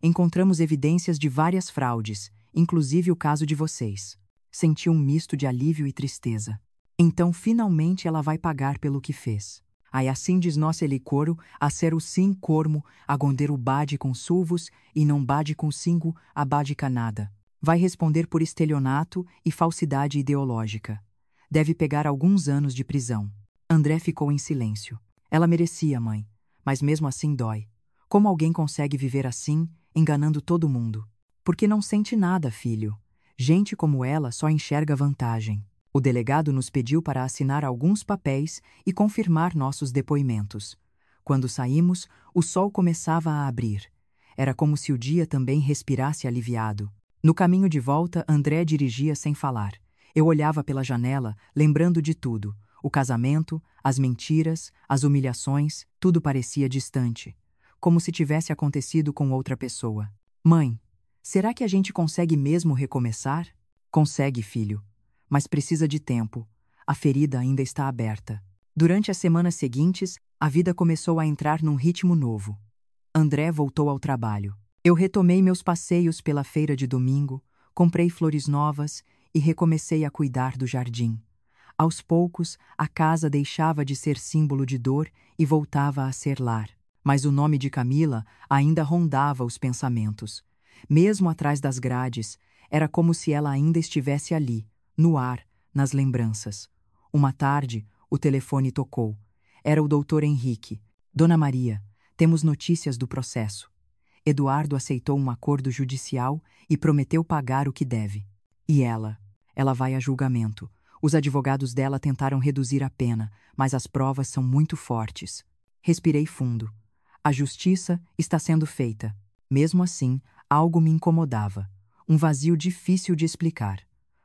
Encontramos evidências de várias fraudes, inclusive o caso de vocês. Senti um misto de alívio e tristeza. Então finalmente ela vai pagar pelo que fez. Aí assim diz nosso elicoro, a ser o sim cormo, a gonder o bade com sulvos, e não bade com singo, a bade canada. Vai responder por estelionato e falsidade ideológica. Deve pegar alguns anos de prisão. André ficou em silêncio. Ela merecia, mãe, mas mesmo assim dói. Como alguém consegue viver assim, enganando todo mundo? Porque não sente nada, filho. Gente como ela só enxerga vantagem. O delegado nos pediu para assinar alguns papéis e confirmar nossos depoimentos. Quando saímos, o sol começava a abrir. Era como se o dia também respirasse aliviado. No caminho de volta, André dirigia sem falar. Eu olhava pela janela, lembrando de tudo. O casamento, as mentiras, as humilhações, tudo parecia distante. Como se tivesse acontecido com outra pessoa. Mãe, será que a gente consegue mesmo recomeçar? Consegue, filho. Mas precisa de tempo. A ferida ainda está aberta. Durante as semanas seguintes, a vida começou a entrar num ritmo novo. André voltou ao trabalho. Eu retomei meus passeios pela feira de domingo, comprei flores novas e recomecei a cuidar do jardim. Aos poucos, a casa deixava de ser símbolo de dor e voltava a ser lar. Mas o nome de Camila ainda rondava os pensamentos. Mesmo atrás das grades, era como se ela ainda estivesse ali, no ar, nas lembranças. Uma tarde, o telefone tocou. Era o doutor Henrique. Dona Maria, temos notícias do processo. Eduardo aceitou um acordo judicial e prometeu pagar o que deve. E ela? Ela vai a julgamento. Os advogados dela tentaram reduzir a pena, mas as provas são muito fortes. Respirei fundo. A justiça está sendo feita. Mesmo assim, algo me incomodava. Um vazio difícil de explicar.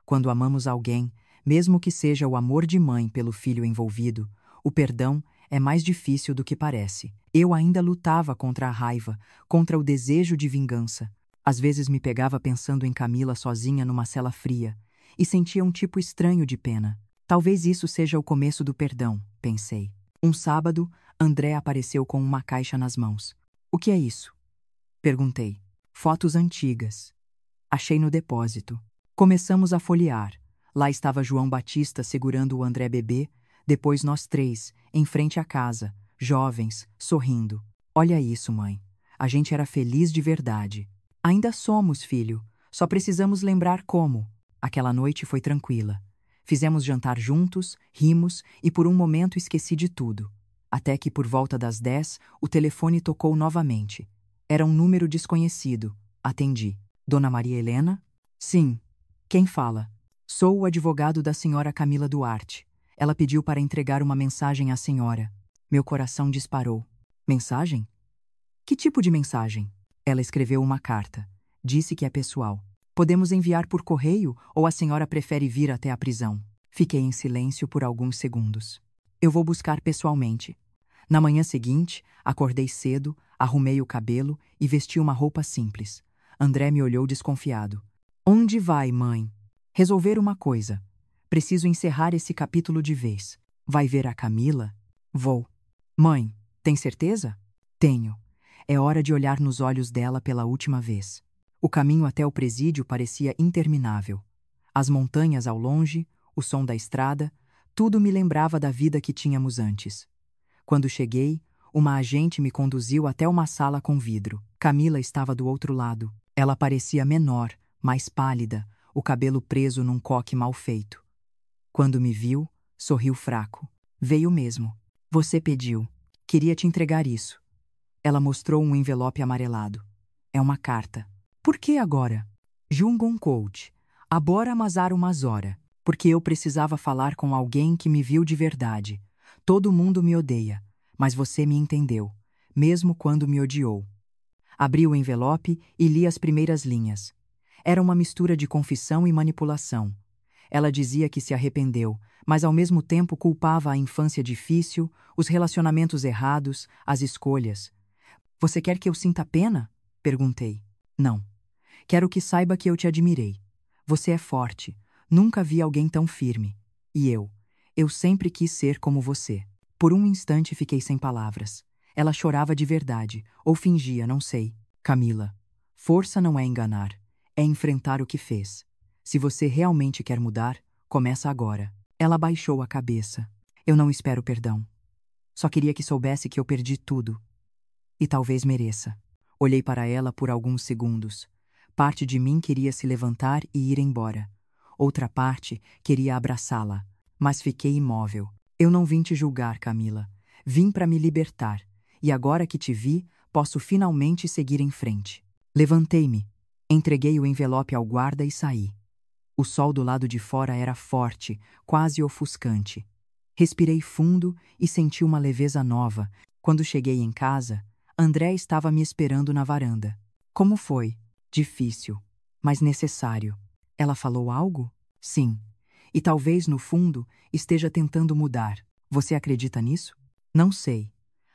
Quando amamos alguém, mesmo que seja o amor de mãe pelo filho envolvido, o perdão é mais difícil do que parece. Eu ainda lutava contra a raiva, contra o desejo de vingança. Às vezes me pegava pensando em Camila sozinha numa cela fria, e sentia um tipo estranho de pena. Talvez isso seja o começo do perdão, pensei. Um sábado, André apareceu com uma caixa nas mãos. O que é isso? Perguntei. Fotos antigas. Achei no depósito. Começamos a folhear. Lá estava João Batista segurando o André bebê, depois nós três, em frente à casa, jovens, sorrindo. Olha isso, mãe. A gente era feliz de verdade. Ainda somos, filho. Só precisamos lembrar como. Aquela noite foi tranquila. Fizemos jantar juntos, rimos e por um momento esqueci de tudo. Até que por volta das 10, o telefone tocou novamente. Era um número desconhecido. Atendi. Dona Maria Helena? Sim. Quem fala? Sou o advogado da senhora Camila Duarte. Ela pediu para entregar uma mensagem à senhora. Meu coração disparou. Mensagem? Que tipo de mensagem? Ela escreveu uma carta. Disse que é pessoal. Podemos enviar por correio ou a senhora prefere vir até a prisão? Fiquei em silêncio por alguns segundos. Eu vou buscar pessoalmente. Na manhã seguinte, acordei cedo, arrumei o cabelo e vesti uma roupa simples. André me olhou desconfiado. Onde vai, mãe? Resolver uma coisa. Preciso encerrar esse capítulo de vez. Vai ver a Camila? Vou. Mãe, tem certeza? Tenho. É hora de olhar nos olhos dela pela última vez. O caminho até o presídio parecia interminável. As montanhas ao longe, o som da estrada, tudo me lembrava da vida que tínhamos antes. Quando cheguei, uma agente me conduziu até uma sala com vidro. Camila estava do outro lado. Ela parecia menor, mais pálida, o cabelo preso num coque mal feito. Quando me viu, sorriu fraco. Veio mesmo. Você pediu. Queria te entregar isso. Ela mostrou um envelope amarelado. É uma carta. Por que agora? Jungon coach. Agora mazar umas hora. Porque eu precisava falar com alguém que me viu de verdade. Todo mundo me odeia, mas você me entendeu, mesmo quando me odiou. Abri o envelope e li as primeiras linhas. Era uma mistura de confissão e manipulação. Ela dizia que se arrependeu, mas ao mesmo tempo culpava a infância difícil, os relacionamentos errados, as escolhas. Você quer que eu sinta pena? Perguntei. Não. Quero que saiba que eu te admirei. Você é forte. Nunca vi alguém tão firme. E eu sempre quis ser como você. Por um instante fiquei sem palavras. Ela chorava de verdade, ou fingia, não sei. Camila, força não é enganar, é enfrentar o que fez. Se você realmente quer mudar, começa agora. Ela baixou a cabeça. Eu não espero perdão. Só queria que soubesse que eu perdi tudo. E talvez mereça. Olhei para ela por alguns segundos. Parte de mim queria se levantar e ir embora. Outra parte queria abraçá-la. Mas fiquei imóvel. Eu não vim te julgar, Camila. Vim para me libertar. E agora que te vi, posso finalmente seguir em frente. Levantei-me. Entreguei o envelope ao guarda e saí. O sol do lado de fora era forte, quase ofuscante. Respirei fundo e senti uma leveza nova. Quando cheguei em casa, André estava me esperando na varanda. Como foi? Difícil, mas necessário. Ela falou algo? Sim. E talvez, no fundo, esteja tentando mudar. Você acredita nisso? Não sei.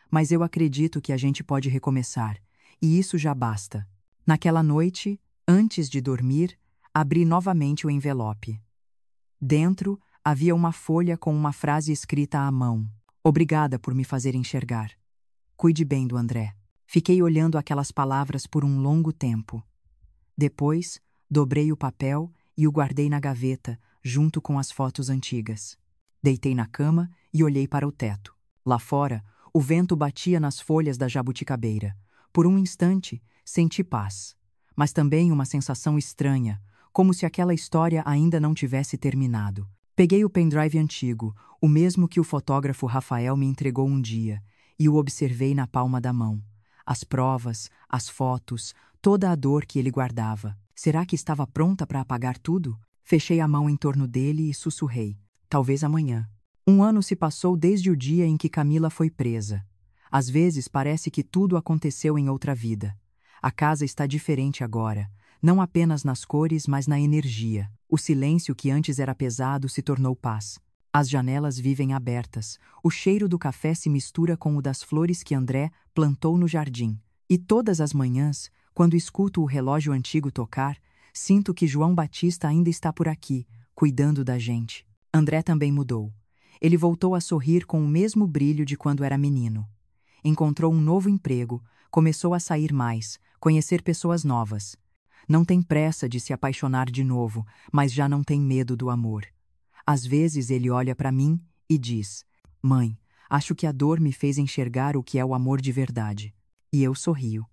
Mas eu acredito que a gente pode recomeçar. E isso já basta. Naquela noite, antes de dormir, abri novamente o envelope. Dentro, havia uma folha com uma frase escrita à mão. Obrigada por me fazer enxergar. Cuide bem do André. Fiquei olhando aquelas palavras por um longo tempo. Depois, dobrei o papel e o guardei na gaveta, junto com as fotos antigas. Deitei na cama e olhei para o teto. Lá fora, o vento batia nas folhas da jabuticabeira. Por um instante, senti paz. Mas também uma sensação estranha, como se aquela história ainda não tivesse terminado. Peguei o pendrive antigo, o mesmo que o fotógrafo Rafael me entregou um dia, e o observei na palma da mão. As provas, as fotos, toda a dor que ele guardava. Será que estava pronta para apagar tudo? Fechei a mão em torno dele e sussurrei. Talvez amanhã. 1 ano se passou desde o dia em que Camila foi presa. Às vezes parece que tudo aconteceu em outra vida. A casa está diferente agora, não apenas nas cores, mas na energia. O silêncio que antes era pesado se tornou paz. As janelas vivem abertas, o cheiro do café se mistura com o das flores que André plantou no jardim. E todas as manhãs, quando escuto o relógio antigo tocar, sinto que João Batista ainda está por aqui, cuidando da gente. André também mudou. Ele voltou a sorrir com o mesmo brilho de quando era menino. Encontrou um novo emprego, começou a sair mais, conhecer pessoas novas. Não tem pressa de se apaixonar de novo, mas já não tem medo do amor. Às vezes ele olha para mim e diz: Mãe, acho que a dor me fez enxergar o que é o amor de verdade. E eu sorrio.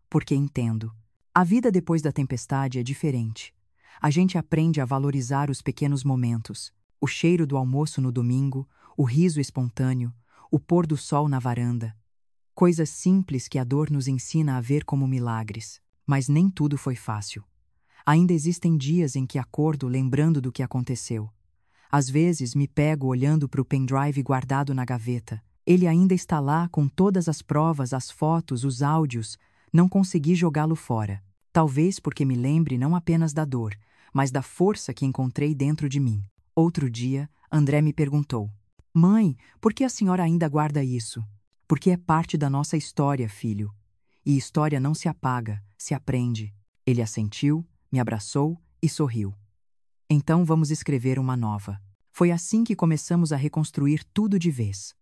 Porque entendo. A vida depois da tempestade é diferente. A gente aprende a valorizar os pequenos momentos. O cheiro do almoço no domingo, o riso espontâneo, o pôr do sol na varanda. Coisas simples que a dor nos ensina a ver como milagres. Mas nem tudo foi fácil. Ainda existem dias em que acordo lembrando do que aconteceu. Às vezes me pego olhando para o pendrive guardado na gaveta. Ele ainda está lá com todas as provas, as fotos, os áudios. Não consegui jogá-lo fora. Talvez porque me lembre não apenas da dor, mas da força que encontrei dentro de mim. Outro dia, André me perguntou: Mãe, por que a senhora ainda guarda isso? Porque é parte da nossa história, filho. E história não se apaga, se aprende. Ele assentiu, me abraçou e sorriu. Então vamos escrever uma nova. Foi assim que começamos a reconstruir tudo de vez.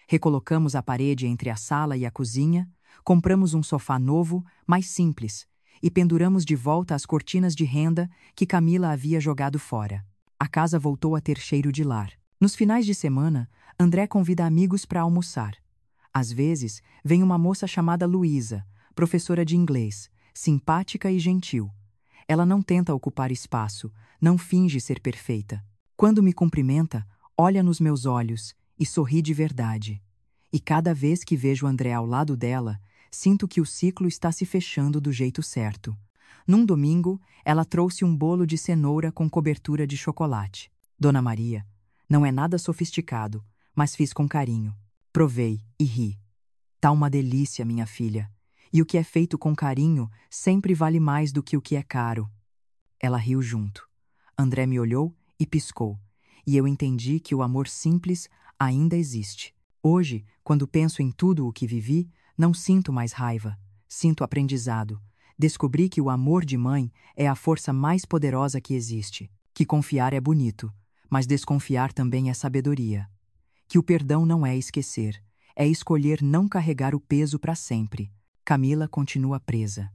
Recolocamos a parede entre a sala e a cozinha, compramos um sofá novo, mais simples, e penduramos de volta as cortinas de renda que Camila havia jogado fora. A casa voltou a ter cheiro de lar. Nos finais de semana, André convida amigos para almoçar. Às vezes, vem uma moça chamada Luísa, professora de inglês, simpática e gentil. Ela não tenta ocupar espaço, não finge ser perfeita. Quando me cumprimenta, olha nos meus olhos e sorri de verdade. E cada vez que vejo André ao lado dela, sinto que o ciclo está se fechando do jeito certo. Num domingo, ela trouxe um bolo de cenoura com cobertura de chocolate. Dona Maria, não é nada sofisticado, mas fiz com carinho. Provei e ri. Tá uma delícia, minha filha. E o que é feito com carinho sempre vale mais do que o que é caro. Ela riu junto. André me olhou e piscou. E eu entendi que o amor simples ainda existe. Hoje, quando penso em tudo o que vivi, não sinto mais raiva. Sinto aprendizado. Descobri que o amor de mãe é a força mais poderosa que existe. Que confiar é bonito, mas desconfiar também é sabedoria. Que o perdão não é esquecer, é escolher não carregar o peso para sempre. Camila continua presa.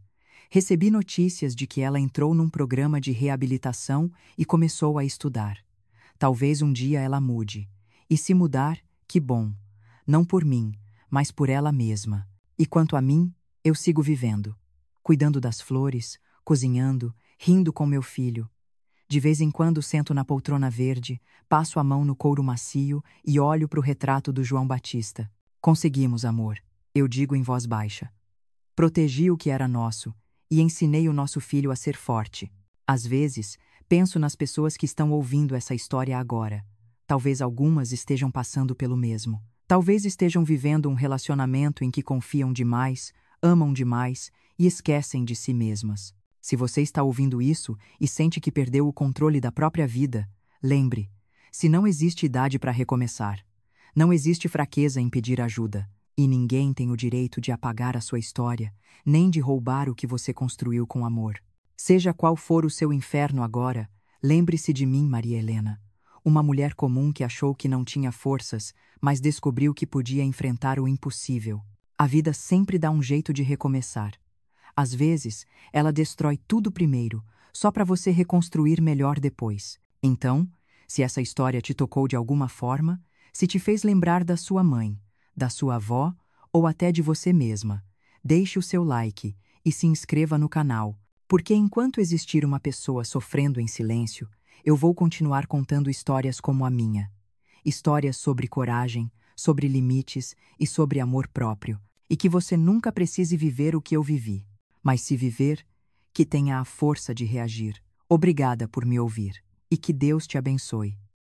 Recebi notícias de que ela entrou num programa de reabilitação e começou a estudar. Talvez um dia ela mude. E se mudar, que bom. Não por mim, mas por ela mesma. E quanto a mim, eu sigo vivendo. Cuidando das flores, cozinhando, rindo com meu filho. De vez em quando sento na poltrona verde, passo a mão no couro macio e olho para o retrato do João Batista. Conseguimos, amor, eu digo em voz baixa. Protegi o que era nosso e ensinei o nosso filho a ser forte. Às vezes, penso nas pessoas que estão ouvindo essa história agora. Talvez algumas estejam passando pelo mesmo. Talvez estejam vivendo um relacionamento em que confiam demais, amam demais e esquecem de si mesmas. Se você está ouvindo isso e sente que perdeu o controle da própria vida, lembre, se não existe idade para recomeçar, não existe fraqueza em pedir ajuda, e ninguém tem o direito de apagar a sua história, nem de roubar o que você construiu com amor. Seja qual for o seu inferno agora, lembre-se de mim, Maria Helena, uma mulher comum que achou que não tinha forças, mas descobriu que podia enfrentar o impossível. A vida sempre dá um jeito de recomeçar. Às vezes, ela destrói tudo primeiro, só para você reconstruir melhor depois. Então, se essa história te tocou de alguma forma, se te fez lembrar da sua mãe, da sua avó ou até de você mesma, deixe o seu like e se inscreva no canal, porque enquanto existir uma pessoa sofrendo em silêncio, eu vou continuar contando histórias como a minha. Histórias sobre coragem, sobre limites e sobre amor próprio, e que você nunca precise viver o que eu vivi. Mas se viver, que tenha a força de reagir. Obrigada por me ouvir. E que Deus te abençoe.